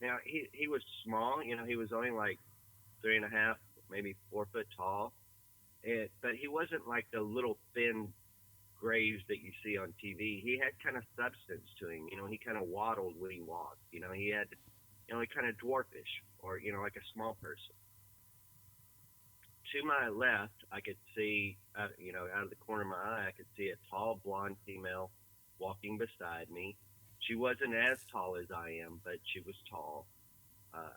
now he was small, he was only like 3.5, maybe 4 foot tall. But he wasn't like the little thin graves that you see on TV. He had kind of substance to him. He kind of waddled when he walked. He had, he kind of dwarfish or, like a small person. To my left, I could see, out of the corner of my eye, I could see a tall blonde female walking beside me. She wasn't as tall as I am, but she was tall.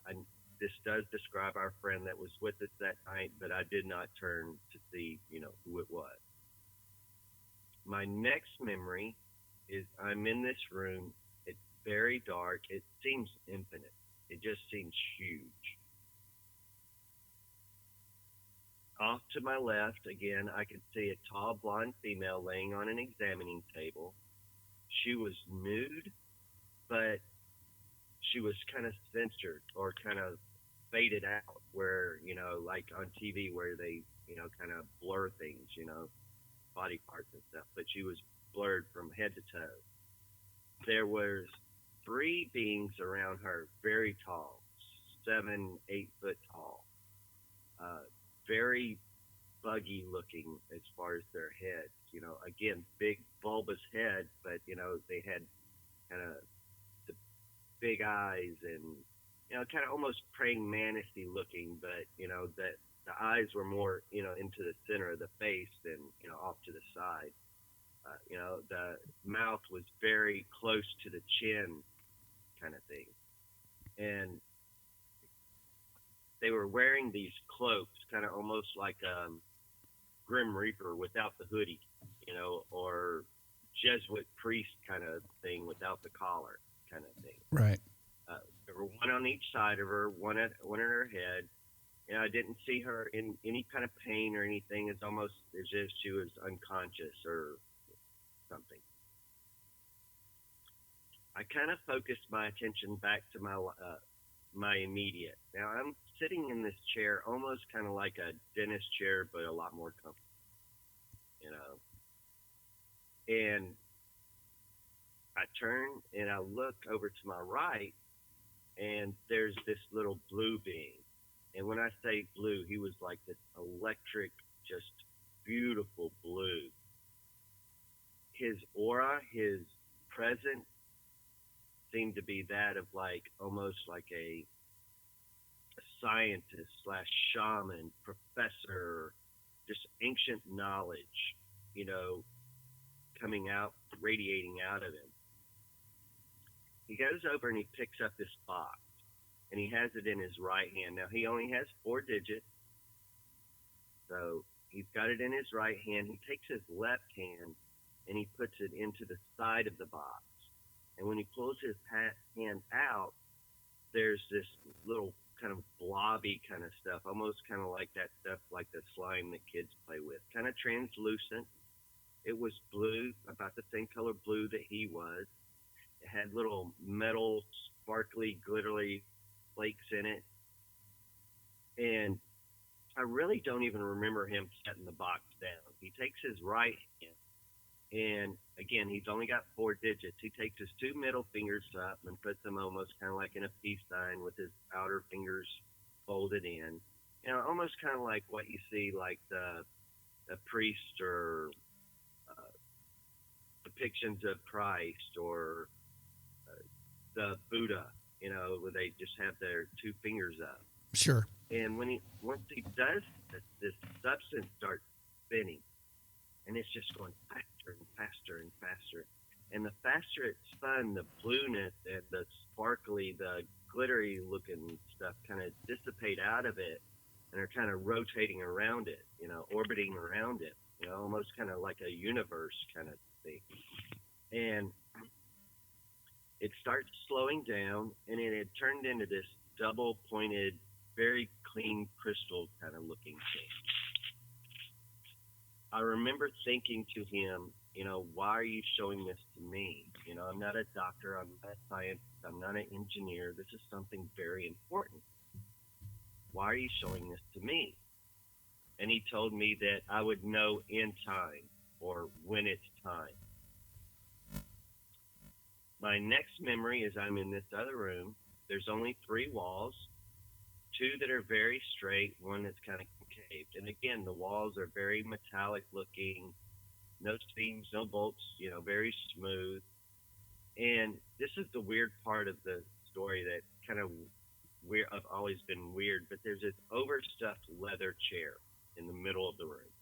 And this does describe our friend that was with us that night, but I did not turn to see, who it was. My next memory is I'm in this room. It's very dark. It seems infinite. It just seems huge. Off to my left, again, I could see a tall blonde female laying on an examining table. She was nude, but she was kind of censored or kind of faded out where, like on TV where they, kind of blur things, body parts and stuff, but she was blurred from head to toe. There was 3 beings around her, very tall, 7, 8 foot tall, very buggy looking as far as their heads. Again, big bulbous head, but they had kind of the big eyes and kind of almost praying mantis-y looking, but that the eyes were more into the center of the face than off to the side. The mouth was very close to the chin, kind of thing, and they were wearing these cloaks, kind of almost like Grim Reaper without the hoodie, or Jesuit priest kind of thing without the collar, kind of thing. Right. There were one on each side of her, one at her head. I didn't see her in any kind of pain or anything. It's almost as if she was unconscious or something. I kind of focused my attention back to my immediate. Now I'm sitting in this chair, almost kind of like a dentist chair, but a lot more comfortable. And I turn and I look over to my right, and there's this little blue being. And when I say blue, he was like this electric, just beautiful blue. His aura, his presence seemed to be that of like almost like a scientist slash shaman, professor, just ancient knowledge, coming out, radiating out of him. He goes over and he picks up this box, and he has it in his right hand. Now, he only has 4 digits, so he's got it in his right hand. He takes his left hand, and he puts it into the side of the box. And when he pulls his hand out, there's this little kind of blobby kind of stuff, almost kind of like that stuff, like the slime that kids play with, kind of translucent. It was blue, about the same color blue that he was. It had little metal, sparkly, glittery flakes in it. And I really don't even remember him setting the box down. He takes his right hand, and again, he's only got 4 digits. He takes his 2 middle fingers up and puts them almost kind of like in a peace sign with his outer fingers folded in. Almost kind of like what you see like the priest or depictions of Christ or the Buddha, where they just have their 2 fingers up. Sure. And once he does this substance starts spinning, and it's just going faster and faster and faster. And the faster it spun, the blueness and the sparkly, the glittery looking stuff kind of dissipate out of it and are kind of rotating around it, orbiting around it, almost kind of like a universe kind of thing. And it starts slowing down, and it had turned into this double pointed, very clean crystal kind of looking thing. I remember thinking to him, why are you showing this to me? I'm not a doctor, I'm not a scientist, I'm not an engineer. This is something very important. Why are you showing this to me? And he told me that I would know in time, or when it's time. My next memory is I'm in this other room. There's only 3 walls, 2 that are very straight, 1 that's kind of concaved. And again, the walls are very metallic looking, no seams, no bolts, very smooth. And this is the weird part of the story that kind of weird. I've always been weird, but there's this overstuffed leather chair in the middle of the room.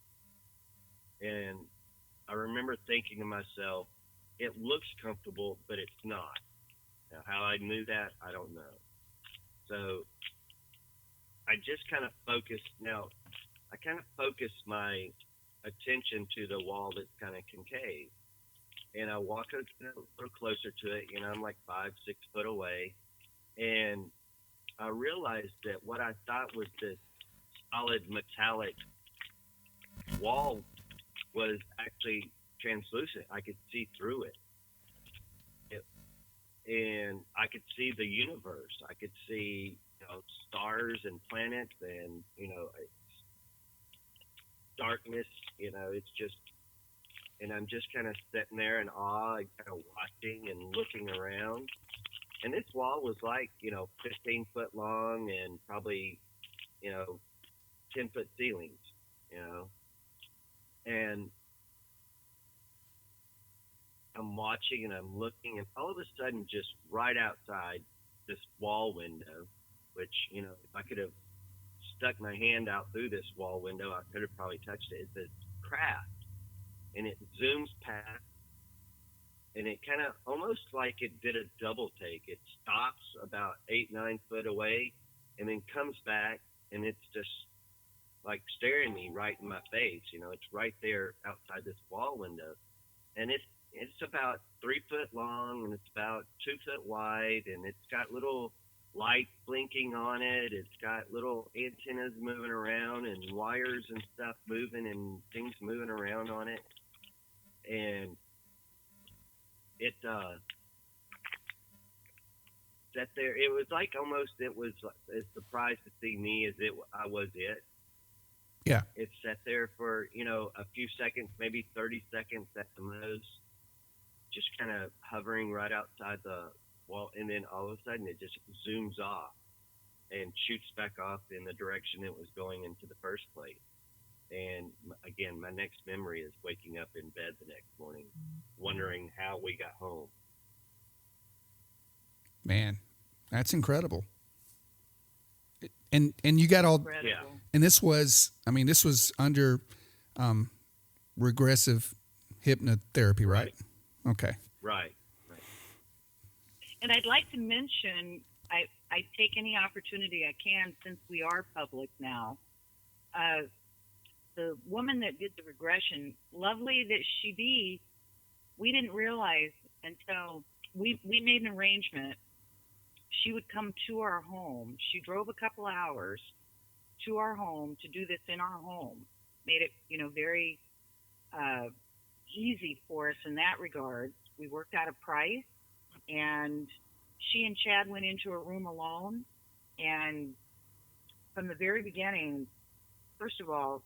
And I remember thinking to myself, it looks comfortable, but it's not. Now, how I knew that, I don't know. So I just kind of focused my attention to the wall that's kind of concave. And I walk a little closer to it, I'm like 5-6 foot away. And I realized that what I thought was this solid metallic wall was actually translucent. I could see through it. And I could see the universe. I could see, stars and planets and, darkness, it's just, and I'm just kind of sitting there in awe and kind of watching and looking around. And this wall was like, 15 foot long and probably, 10 foot ceilings, and I'm watching and I'm looking, and all of a sudden, just right outside this wall window, which, if I could have stuck my hand out through this wall window, I could have probably touched it. It's a craft, and it zooms past, and it kind of almost like it did a double take. It stops about 8-9 foot away, and then comes back, and it's just like staring me right in my face. It's right there outside this wall window, and it's about 3 foot long, and it's about 2 foot wide, and it's got little lights blinking on it. It's got little antennas moving around and wires and stuff moving and things moving around on it. And it sat there. It was like almost it was as surprised to see me as I was it. Yeah. It sat there for, a few seconds, maybe 30 seconds at the most, just kind of hovering right outside the wall, and then all of a sudden it just zooms off and shoots back off in the direction it was going into the first place. And again, my next memory is waking up in bed the next morning, wondering how we got home. Man, that's incredible. And you got all, Incredible. Yeah. and this was under regressive hypnotherapy, right? Okay. Right. And I'd like to mention, I take any opportunity I can, since we are public now. The woman that did the regression, lovely that she be, we didn't realize until we made an arrangement. She would come to our home. She drove a couple hours to our home to do this in our home. Made it, very easy for us in that regard. We worked out a price, and she and Chad went into a room alone. And from the very beginning, first of all,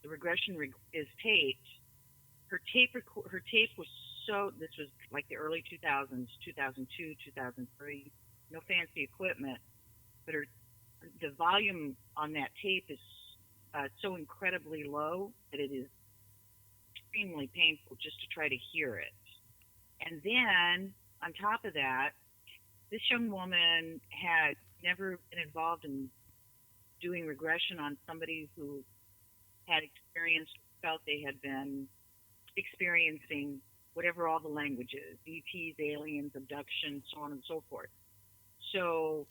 the regression is taped. Her tape was this was like the early 2000s, 2002, 2003. No fancy equipment, but the volume on that tape is so incredibly low that it is extremely painful just to try to hear it. And then on top of that, this young woman had never been involved in doing regression on somebody who had felt they had been experiencing whatever all the languages, ETs, aliens, abduction, so on and so forth. So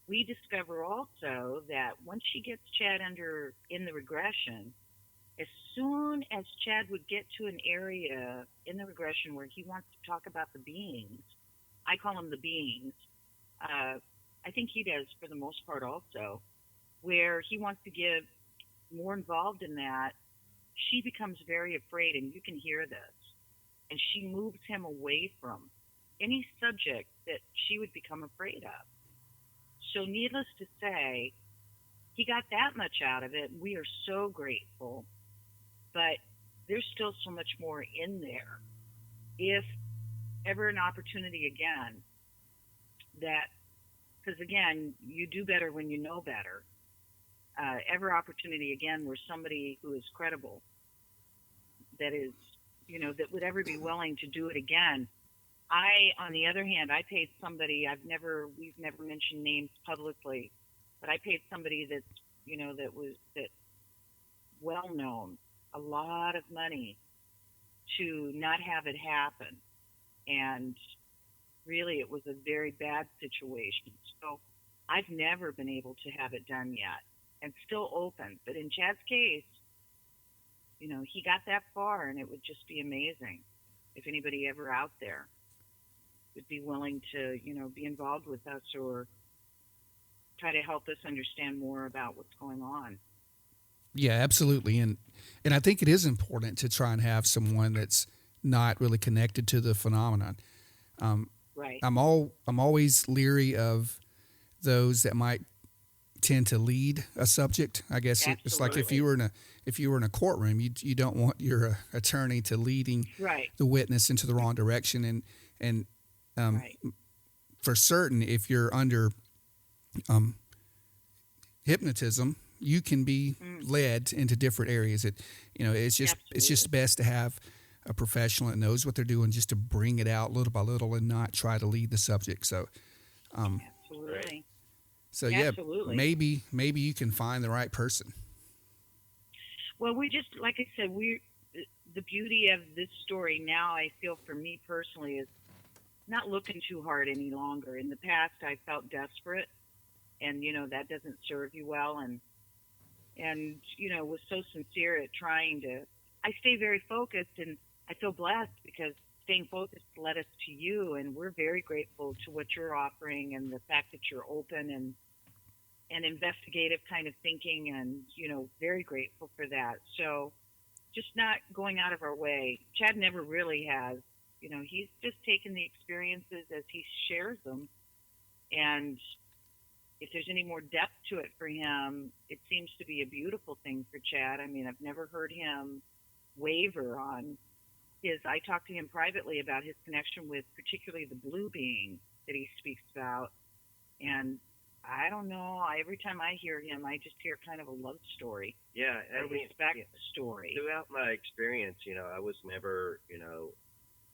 we discover also that once she gets Chad in the regression, as soon as Chad would get to an area in the regression where he wants to talk about the beings, I call them the beings. I think he does for the most part also, where he wants to get more involved in that, she becomes very afraid, and you can hear this. And she moves him away from any subject that she would become afraid of. So needless to say, he got that much out of it, and we are so grateful. But there's still so much more in there. If ever an opportunity again, because again, you do better when you know better. Ever opportunity again where somebody who is credible, that is, that would ever be willing to do it again. On the other hand, I paid somebody, we've never mentioned names publicly, but I paid somebody that's, that well known, a lot of money to not have it happen. And really, it was a very bad situation. So I've never been able to have it done yet, and still open. But in Chad's case, he got that far, and it would just be amazing if anybody ever out there would be willing to, be involved with us or try to help us understand more about what's going on. Yeah, absolutely. And I think it is important to try and have someone that's not really connected to the phenomenon. Right. I'm always leery of those that might tend to lead a subject. I guess it's like if you were in a courtroom, you don't want your attorney to leading the witness into the wrong direction. And for certain, if you're under hypnotism, you can be led into different areas. It's just best to have a professional that knows what they're doing, just to bring it out little by little and not try to lead the subject. So, absolutely. So yeah, maybe you can find the right person. Well, we just, like I said, the beauty of this story now, I feel for me personally, is not looking too hard any longer. In the past, I felt desperate, and that doesn't serve you well, and was so sincere at trying to. I stay very focused, and I feel blessed because staying focused led us to you, and we're very grateful to what you're offering and the fact that you're open and investigative kind of thinking, and very grateful for that. So just not going out of our way. Chad never really has. He's just taken the experiences as he shares them, and if there's any more depth to it for him, it seems to be a beautiful thing for Chad. I mean, I've never heard him waver on I talked to him privately about his connection with particularly the blue being that he speaks about. And I don't know, every time I hear him, I just hear kind of a love story. Yeah. A respect story. Throughout my experience, I was never,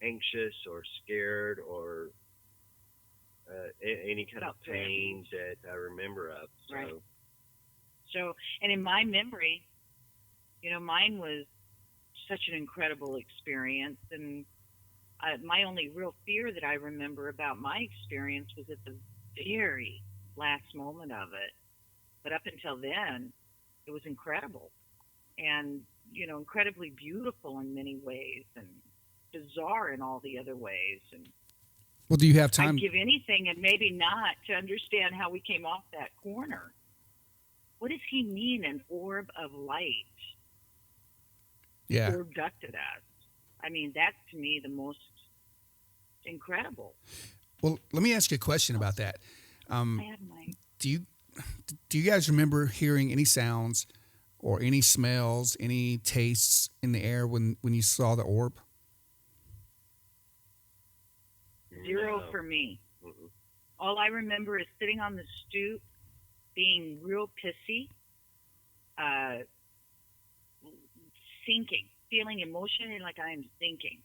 anxious or scared or any kind of pain that I remember of. So. Right. So, and in my memory, mine was such an incredible experience, and my only real fear that I remember about my experience was at the very last moment of it. But up until then, it was incredible, and incredibly beautiful in many ways, and bizarre in all the other ways. And well, do you have time? I'd give anything, and maybe not, to understand how we came off that corner. What does he mean, an orb of light? Yeah. Orbducted us. I mean, that's to me the most incredible. Well, let me ask you a question about that. I have my. Do you guys remember hearing any sounds or any smells, any tastes in the air when you saw the orb? Zero for me. Mm-mm. All I remember is sitting on the stoop, being real pissy, sinking, feeling emotionally like I am sinking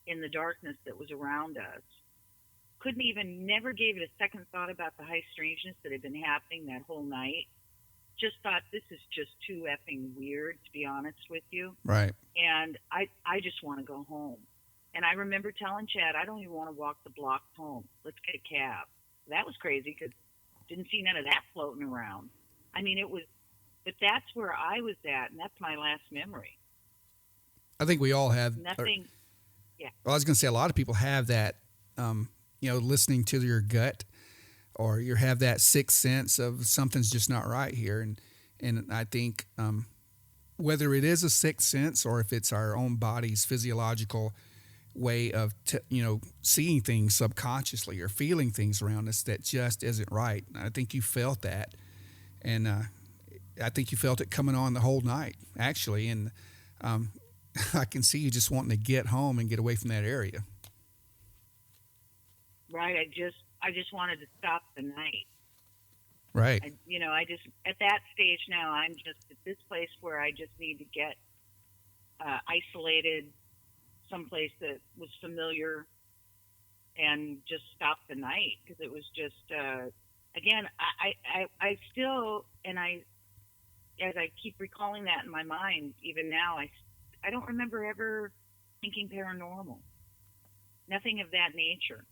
in the darkness that was around us. Never gave it a second thought about the high strangeness that had been happening that whole night. Just thought, this is just too effing weird, to be honest with you. Right. And I just want to go home. And I remember telling Chad, I don't even want to walk the block home. Let's get a cab. That was crazy because didn't see none of that floating around. I mean, it was, but that's where I was at, and that's my last memory. I think we all have. Nothing. Yeah. Well, I was going to say a lot of people have that, listening to your gut, or you have that sixth sense of something's just not right here. And I think whether it is a sixth sense or if it's our own body's physiological way of seeing things subconsciously or feeling things around us that just isn't right. I think you felt that, and I think you felt it coming on the whole night, actually. And I can see you just wanting to get home and get away from that area. Right. I just wanted to stop the night. Right. I just, at that stage now, I'm just at this place where I just need to get isolated, someplace that was familiar, and just stop the night, because it was just, again, I still, and as I keep recalling that in my mind, even now, I don't remember ever thinking paranormal. Nothing of that nature.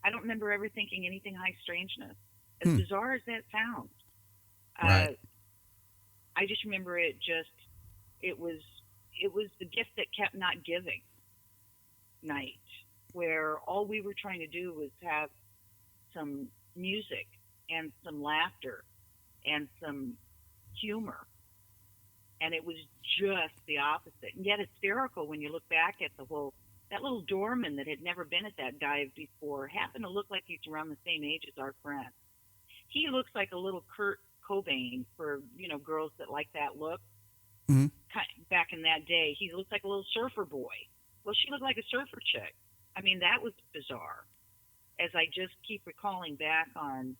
I don't remember ever thinking anything high strangeness. As bizarre as that sounds. Right. I just remember it was the gift that kept not giving night, where all we were trying to do was have some music and some laughter and some humor. And it was just the opposite, and yet hysterical when you look back at that little doorman that had never been at that dive before happened to look like he's around the same age as our friend. He looks like a little Kurt Cobain for, girls that like that look. Mm-hmm. Back in that day, he looked like a little surfer boy. Well, she looked like a surfer chick. I mean, that was bizarre. As I just keep recalling back on,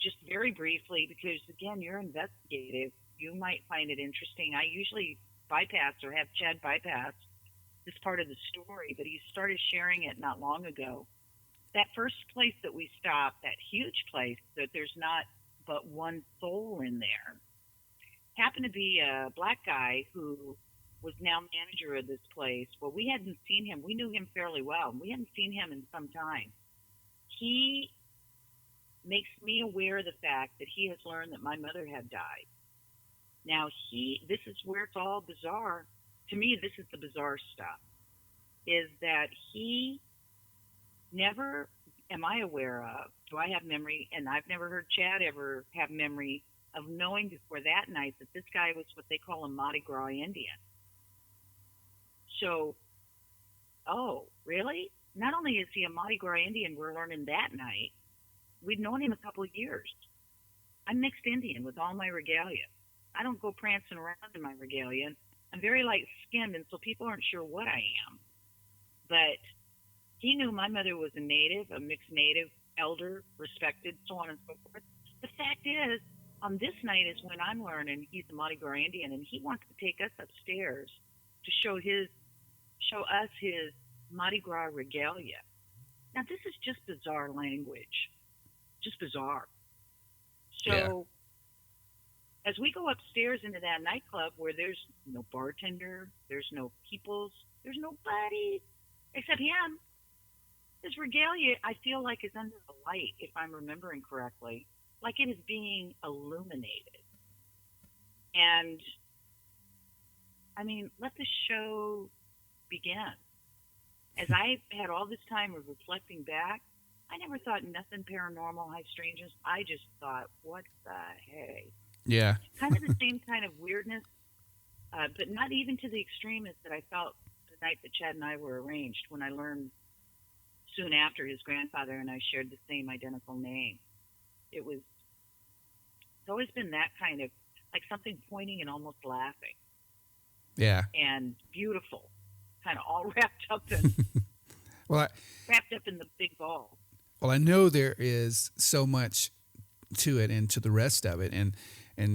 just very briefly, because again, you're investigative. You might find it interesting. I usually bypass or have Chad bypass this part of the story, but he started sharing it not long ago. That first place that we stopped, that huge place that there's not but one soul in there, happened to be a black guy who was now manager of this place. Well, we hadn't seen him. We knew him fairly well. We hadn't seen him in some time. He makes me aware of the fact that he has learned that my mother had died. Now, this is where it's all bizarre. To me, this is the bizarre stuff, is that he never, am I aware of, do I have memory, and I've never heard Chad ever have memory of knowing before that night that this guy was what they call a Mardi Gras Indian. So, oh, really? Not only is he a Mardi Gras Indian, we're learning that night, we'd known him a couple of years. I'm mixed Indian with all my regalia. I don't go prancing around in my regalia. I'm very light-skinned, and so people aren't sure what I am. But he knew my mother was a native, a mixed native, elder, respected, so on and so forth. The fact is, on this night is when I'm learning he's a Mardi Gras Indian, and he wants to take us upstairs to show us his Mardi Gras regalia. Now, this is just bizarre language. Just bizarre. So, as we go upstairs into that nightclub where there's no bartender, there's no peoples, there's nobody except him, his regalia, I feel like, is under the light, if I'm remembering correctly, like it is being illuminated. And, I mean, let the show begin. As I had all this time of reflecting back, I never thought nothing paranormal, high strangeness. I just thought, what the hey? Yeah. Kind of the same kind of weirdness, but not even to the extreme as that I felt the night that Chad and I were arranged, when I learned soon after his grandfather and I shared the same identical name. It's always been that kind of, like something pointing and almost laughing. Yeah. And beautiful, kind of all wrapped up in wrapped up in the big ball. Well, I know there is so much to it and to the rest of it, and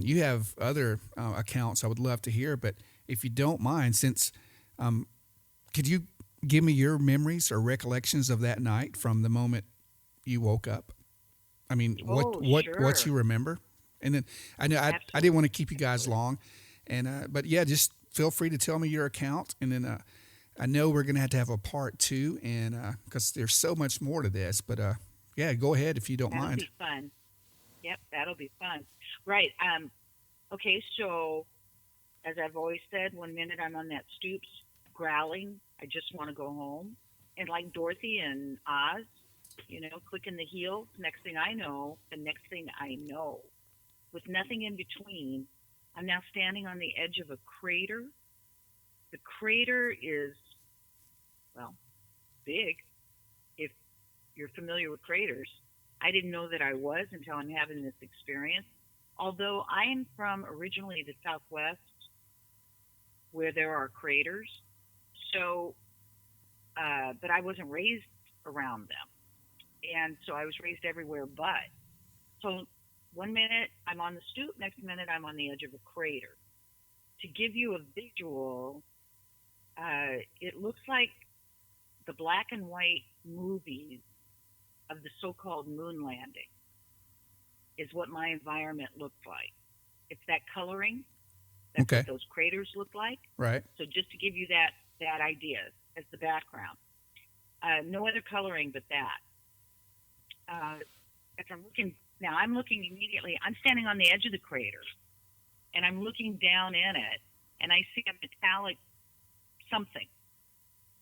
you have other accounts I would love to hear, but if you don't mind, since could you give me your memories or recollections of that night from the moment you woke up? I mean, what you remember? And then I know I didn't want to keep you guys long, and but yeah, just feel free to tell me your account, and then I know we're going to have a part 2, and because there's so much more to this. But yeah, go ahead if you don't That'll mind. be fun. Yep, that'll be fun. Right. Okay, so as I've always said, one minute I'm on that stoops growling, I just want to go home. And like Dorothy and Oz, clicking the heels, next thing I know, with nothing in between, I'm now standing on the edge of a crater. The crater is, well, big, if you're familiar with craters. I didn't know that I was until I'm having this experience. Although I am from originally the Southwest, where there are craters, so, but I wasn't raised around them. And so I was raised everywhere but. So one minute I'm on the stoop, next minute I'm on the edge of a crater. To give you a visual, it looks like the black and white movies of the so-called moon landing is what my environment looked like. It's that coloring. That's Okay. what those craters look like. Right. So just to give you that idea as the background. No other coloring but that. As I'm looking immediately. I'm standing on the edge of the crater, and I'm looking down in it, and I see a metallic something.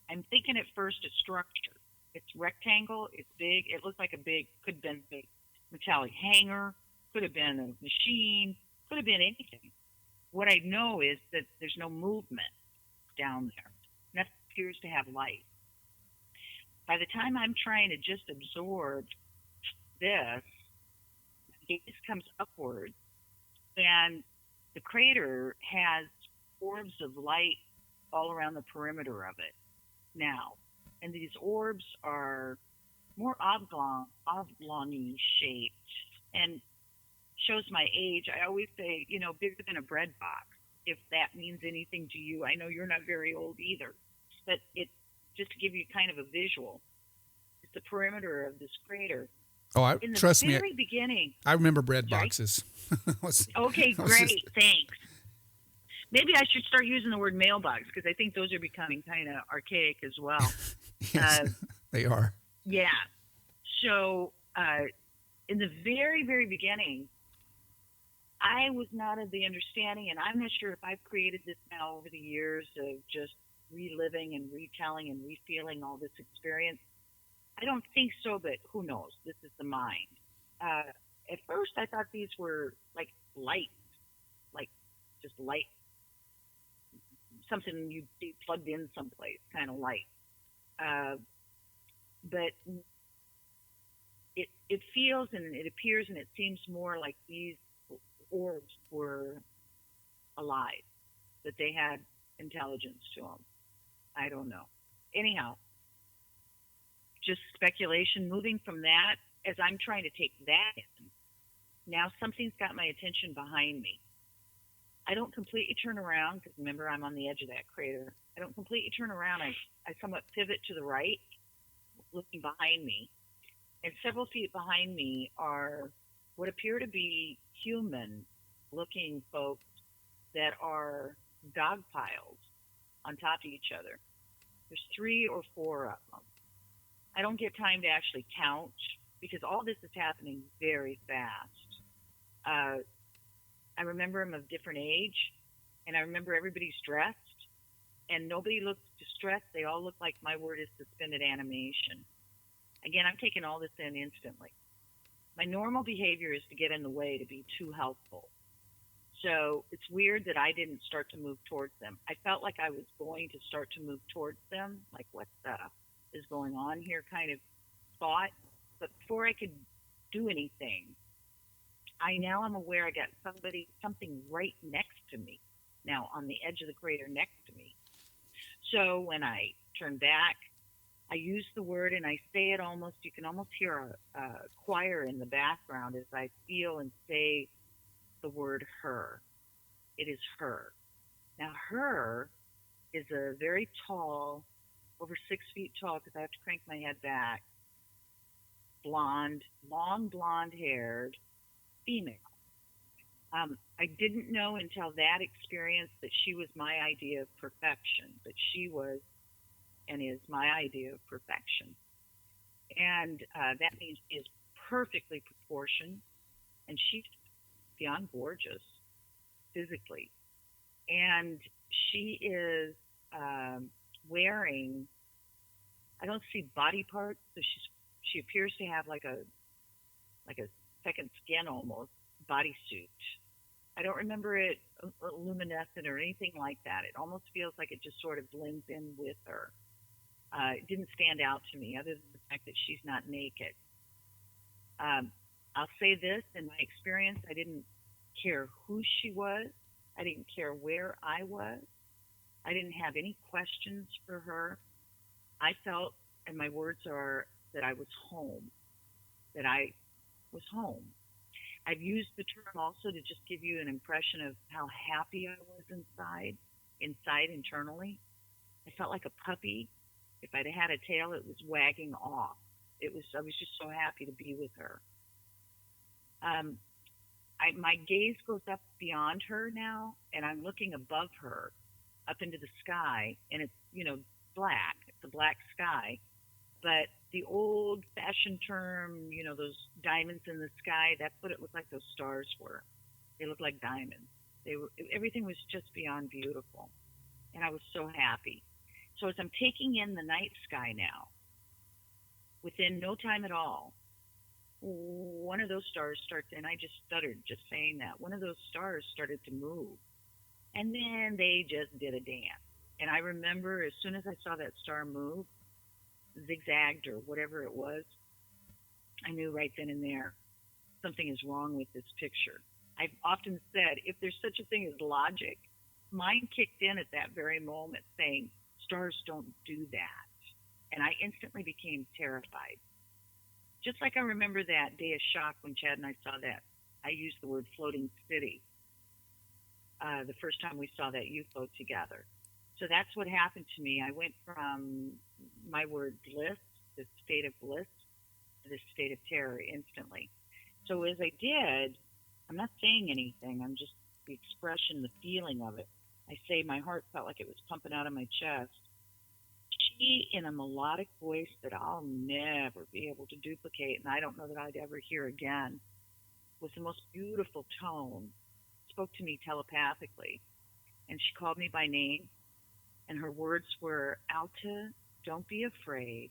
I'm thinking at first a structure. It's rectangle. It's big. It looks like could have been a big metallic hanger. Could have been a machine. Could have been anything. What I know is that there's no movement down there. Nothing appears to have light. By the time I'm trying to just absorb this, the gaze comes upward, and the crater has orbs of light all around the perimeter of it now. And these orbs are more oblong-y shaped, and shows my age. I always say, bigger than a bread box, if that means anything to you. I know you're not very old either, but just to give you kind of a visual, it's the perimeter of this crater. Oh, trust me. In the very beginning. I remember bread Sorry? boxes. Okay, great. Thanks. Maybe I should start using the word mailbox, because I think those are becoming kind of archaic as well. Yes, they are. Yeah. So in the very, very beginning, I was not of the understanding, and I'm not sure if I've created this now over the years of just reliving and retelling and refeeling all this experience. I don't think so, but who knows? This is the mind. At first, I thought these were like lights, like just light, something you'd see plugged in someplace, kind of light. But it feels and it appears and it seems more like these orbs were alive, that they had intelligence to them. I don't know. Anyhow, just speculation. Moving from that, as I'm trying to take that in, now something's got my attention behind me. I don't completely turn around, because remember, I'm on the edge of that crater. I don't completely turn around. I somewhat pivot to the right, looking behind me. And several feet behind me are what appear to be human-looking folks that are dog piles on top of each other. There's 3 or 4 of them. I don't get time to actually count, because all this is happening very fast. I remember them of different age, and I remember everybody's dressed, and nobody looks distressed. They all look like, my word is suspended animation. Again, I'm taking all this in instantly. My normal behavior is to get in the way, to be too helpful. So it's weird that I didn't start to move towards them. I felt like I was going to start to move towards them, like what is going on here kind of thought. But before I could do anything, I now am aware I got something right next to me, now on the edge of the crater next to me. So when I turn back, I use the word and I say it almost, you can almost hear a choir in the background as I feel and say the word her. It is her. Now her is a very tall, over 6 feet tall, because I have to crank my head back, blonde, long blonde haired female. I didn't know until that experience that she was my idea of perfection, but she was and is my idea of perfection. And that means she is perfectly proportioned, and she's beyond gorgeous physically. And she is wearing, I don't see body parts, so she appears to have like a second skin almost bodysuit. I don't remember it luminescent or anything like that. It almost feels like it just sort of blends in with her. It didn't stand out to me other than the fact that she's not naked. I'll say this, in my experience, I didn't care who she was. I didn't care where I was. I didn't have any questions for her. I felt, and my words are, that I was home. That I was home. I've used the term also to just give you an impression of how happy I was inside internally. I felt like a puppy. If I'd had a tail, it was wagging off. I was just so happy to be with her. My gaze goes up beyond her now, and I'm looking above her, up into the sky, and it's, black. It's a black sky. But the old-fashioned term, those diamonds in the sky, that's what it looked like those stars were. They looked like diamonds. Everything was just beyond beautiful, and I was so happy. So as I'm taking in the night sky now, within no time at all, one of those stars and I just stuttered just saying that, one of those stars started to move, and then they just did a dance. And I remember as soon as I saw that star move, zigzagged or whatever it was, I knew right then and there something is wrong with this picture. I've often said, if there's such a thing as logic, mine kicked in at that very moment saying, stars don't do that. And I instantly became terrified. Just like I remember that day of shock when Chad and I saw that. I used the word floating city the first time we saw that UFO together. So that's what happened to me. I went from my word bliss, this state of bliss, to this state of terror instantly. So as I did, I'm not saying anything. I'm just the expression, the feeling of it. I say my heart felt like it was pumping out of my chest. She, in a melodic voice that I'll never be able to duplicate, and I don't know that I'd ever hear again, with the most beautiful tone, spoke to me telepathically. And she called me by name, and her words were, Alta, don't be afraid.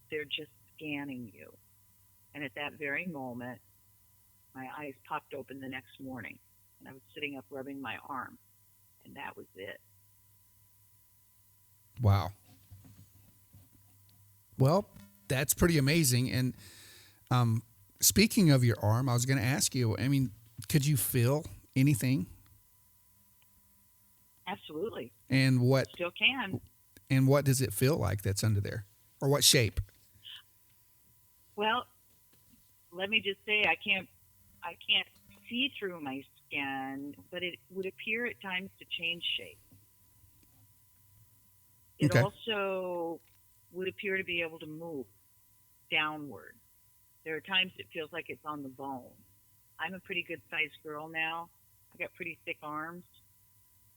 They're just scanning you. And at that very moment, my eyes popped open the next morning, and I was sitting up rubbing my arm, and that was it. Wow. Well, that's pretty amazing. And speaking of your arm, I was going to ask you, could you feel anything? Absolutely. And what? Still can. And what does it feel like that's under there? Or what shape? Well, let me just say I can't see through my skin, but it would appear at times to change shape. It also would appear to be able to move downward. There are times it feels like it's on the bone. I'm a pretty good sized girl now. I got pretty thick arms.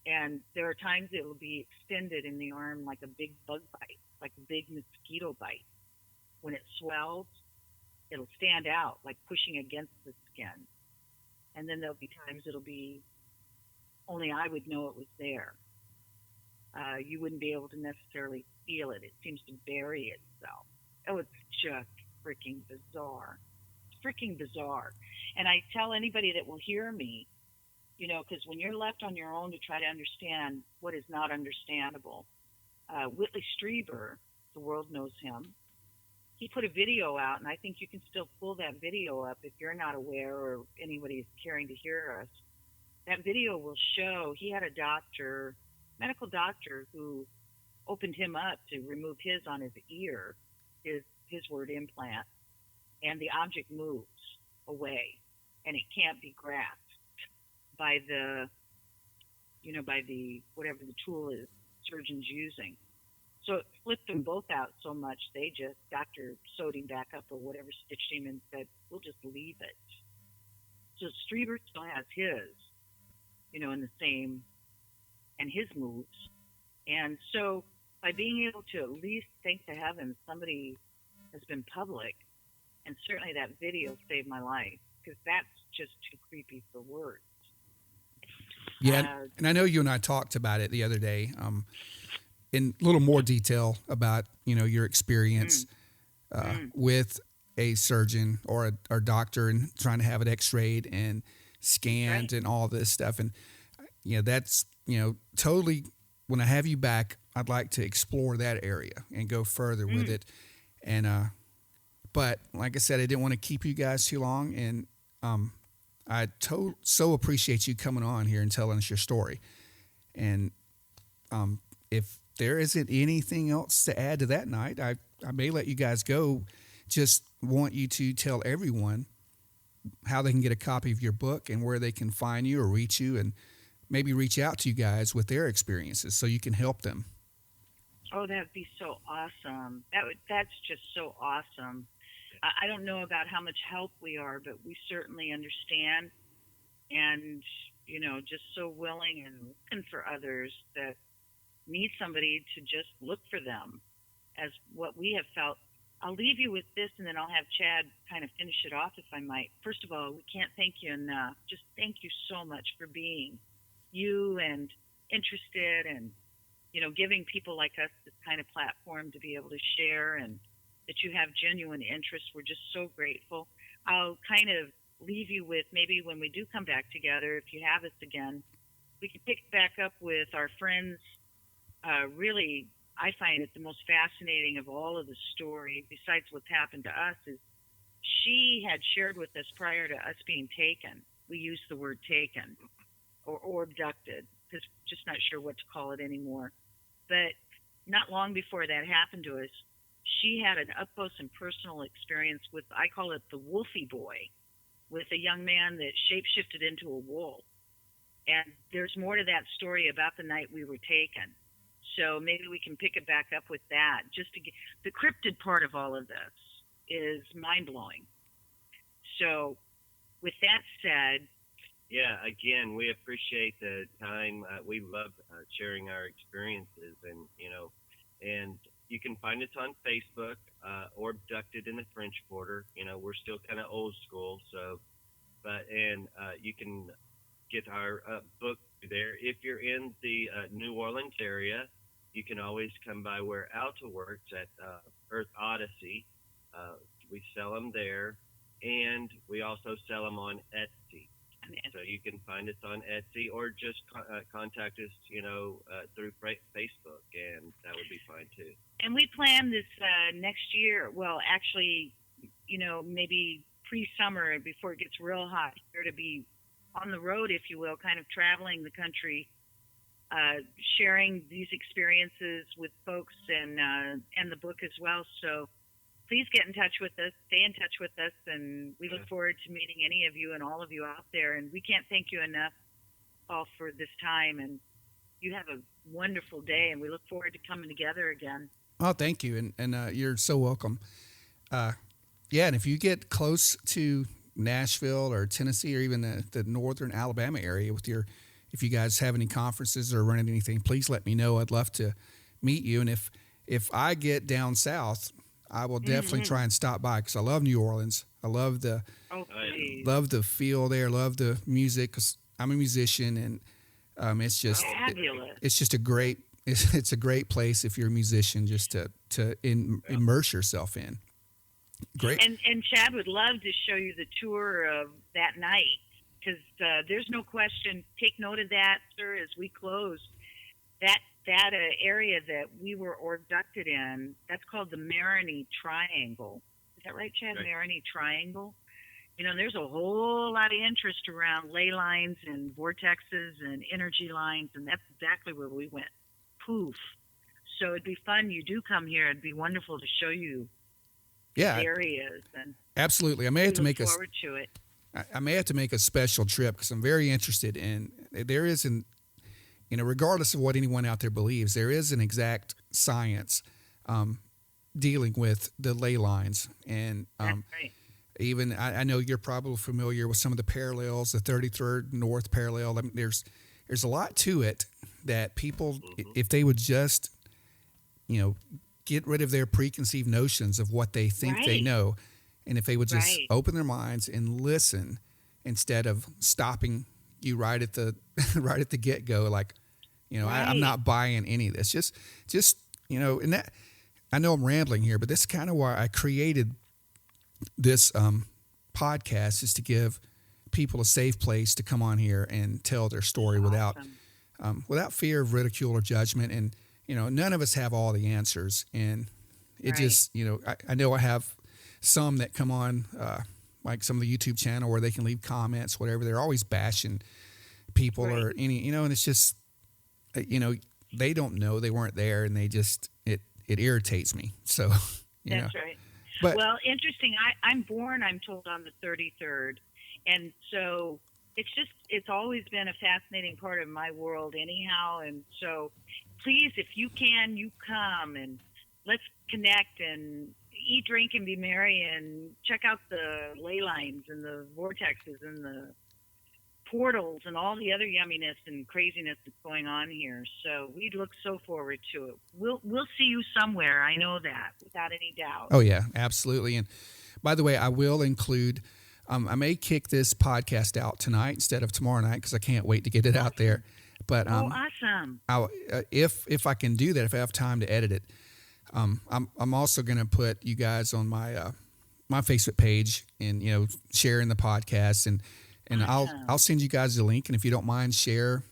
And there are times it will be extended in the arm like a big bug bite, like a big mosquito bite. When it swells, it'll stand out, like pushing against the skin. And then there'll be times it'll be, only I would know it was there. You wouldn't be able to necessarily feel it. It seems to bury itself. Oh, it's just freaking bizarre. It's freaking bizarre. And I tell anybody that will hear me, because when you're left on your own to try to understand what is not understandable, Whitley Strieber, the world knows him, he put a video out, and I think you can still pull that video up if you're not aware or anybody is caring to hear us. That video will show he had a medical doctor, who opened him up to remove his on his ear, his word implant, and the object moves away, and it can't be grasped by the whatever the tool is surgeon's using. So it flipped them both out so much, doctor sewed him back up or whatever, stitched him and said, we'll just leave it. So Strieber still has his, in the same, and his moves. And so by being able to at least, thank to heaven, somebody has been public, and certainly that video saved my life, because that's just too creepy for words. Yeah, and I know you and I talked about it the other day, in a little more detail about your experience with a surgeon or a doctor and trying to have it X-rayed and scanned and all this stuff, and that's totally. When I have you back, I'd like to explore that area and go further with it, and but like I said, I didn't want to keep you guys too long, and I so appreciate you coming on here and telling us your story. And if there isn't anything else to add to that night, I may let you guys go. Just want you to tell everyone how they can get a copy of your book and where they can find you or reach you, and maybe reach out to you guys with their experiences so you can help them. Oh, that'd be so awesome. That's just so awesome. I don't know about how much help we are, but we certainly understand, and just so willing and looking for others that need somebody to just look for them, as what we have felt. I'll leave you with this, and then I'll have Chad kind of finish it off, if I might. First of all, we can't thank you enough. Just thank you so much for being you and interested, and giving people like us this kind of platform to be able to share, and that you have genuine interest. We're just so grateful. I'll kind of leave you with, maybe when we do come back together, if you have us again, we can pick back up with our friends. Really, I find it the most fascinating of all of the story, besides what's happened to us, is she had shared with us prior to us being taken. We use the word taken or abducted, because just not sure what to call it anymore. But not long before that happened to us, she had an up close and personal experience with, I call it the Wolfie Boy, with a young man that shapeshifted into a wolf. And there's more to that story about the night we were taken. So maybe we can pick it back up with that. Just to get the cryptid part of all of this is mind blowing. So, with that said, yeah, again, we appreciate the time. We love sharing our experiences, and you can find us on Facebook, Orbducted in the French Quarter. We're still kind of old school, and you can get our book there. If you're in the New Orleans area, you can always come by where Alta works at Earth Odyssey. We sell them there, and we also sell them on Etsy. So you can find us on Etsy, or just contact us, through Facebook, and that would be fine too. And we plan this next year. Well, actually, maybe pre-summer, before it gets real hot here, to be on the road, if you will, kind of traveling the country, sharing these experiences with folks, and the book as well. So please get in touch with us, stay in touch with us, and we look forward to meeting any of you and all of you out there. And we can't thank you enough, Paul, for this time. And you have a wonderful day, and we look forward to coming together again. Oh, thank you, and you're so welcome. And if you get close to Nashville or Tennessee or even the northern Alabama area if you guys have any conferences or running anything, please let me know. I'd love to meet you. And if I get down south, I will definitely try and stop by, because I love New Orleans. I love the feel there. Love the music, because I'm a musician, and it's just fabulous. It's just a great place if you're a musician, just to immerse yourself in. Great. And Chad would love to show you the tour of that night, because there's no question. Take note of that, sir, as we close. That area that we were abducted in, that's called the Marigny Triangle. Is that right, Chad? Right. Marigny Triangle. There's a whole lot of interest around ley lines and vortexes and energy lines, and that's exactly where we went. Poof. So it'd be fun. You do come here. It'd be wonderful to show you areas. And absolutely. I may have to make forward to it. I may have to make a special trip, because I'm very interested in. There isn't, regardless of what anyone out there believes, there is an exact science dealing with the ley lines, and that's right. Even I know you're probably familiar with some of the parallels, the 33rd North parallel. I mean, there's a lot to it that people, if they would just get rid of their preconceived notions of what they think they know. And if they would just open their minds and listen instead of stopping you right at the right at the get-go, like, I'm not buying any of this. Just and that, I know I'm rambling here, but that's kind of why I created this podcast, is to give people a safe place to come on here and tell their story without fear of ridicule or judgment. And, none of us have all the answers. And it just, I know I have some that come on, like some of the YouTube channel where they can leave comments, whatever. They're always bashing people or any, and it's just, they don't know, they weren't there, and they just, it irritates me. So, That's right. But, well, interesting. I'm born, I'm told, on the 33rd. And so it's always been a fascinating part of my world anyhow. And so please, if you can, you come and let's connect and eat, drink, and be merry, and check out the ley lines and the vortexes and the portals and all the other yumminess and craziness that's going on here. So we look so forward to it. We'll see you somewhere. I know that, without any doubt. Oh yeah, absolutely. And by the way, I will include, I may kick this podcast out tonight instead of tomorrow night, because I can't wait to get it out there. But awesome. If I can do that, if I have time to edit it, I'm also going to put you guys on my my Facebook page, and sharing the podcast, and awesome. I'll send you guys the link, and if you don't mind, share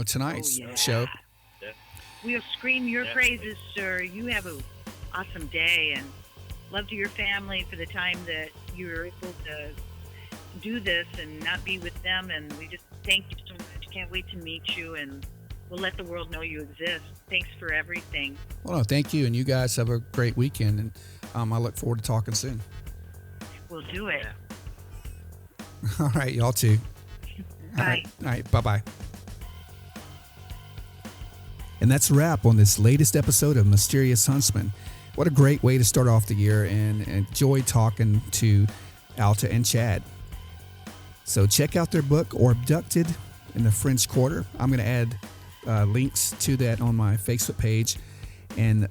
tonight's show. We'll scream your praises, sir. You have an awesome day, and love to your family for the time that you were able to do this and not be with them. And we just thank you so much. Can't wait to meet you, and we'll let the world know you exist. Thanks for everything. Well, no, thank you, and you guys have a great weekend, and I look forward to talking soon. We'll do it. All right, y'all too. Bye. All right, bye-bye. And that's a wrap on this latest episode of Mysterious Huntsman. What a great way to start off the year, and enjoy talking to Alta and Chad. So check out their book, Orbducted in the French Quarter. I'm going to add links to that on my Facebook page. And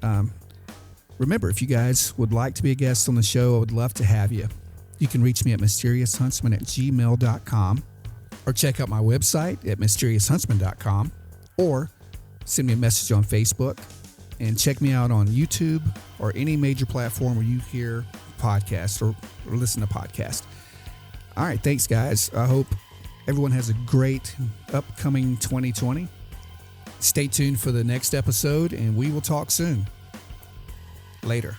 remember, if you guys would like to be a guest on the show, I would love to have you. You can reach me at mysteriousHuntsman@gmail.com, or check out my website at mysteriousHuntsman.com, or send me a message on Facebook, and check me out on YouTube or any major platform where you hear podcasts or listen to podcasts. All right, thanks, guys. I hope everyone has a great upcoming 2020. Stay tuned for the next episode, and we will talk soon. Later.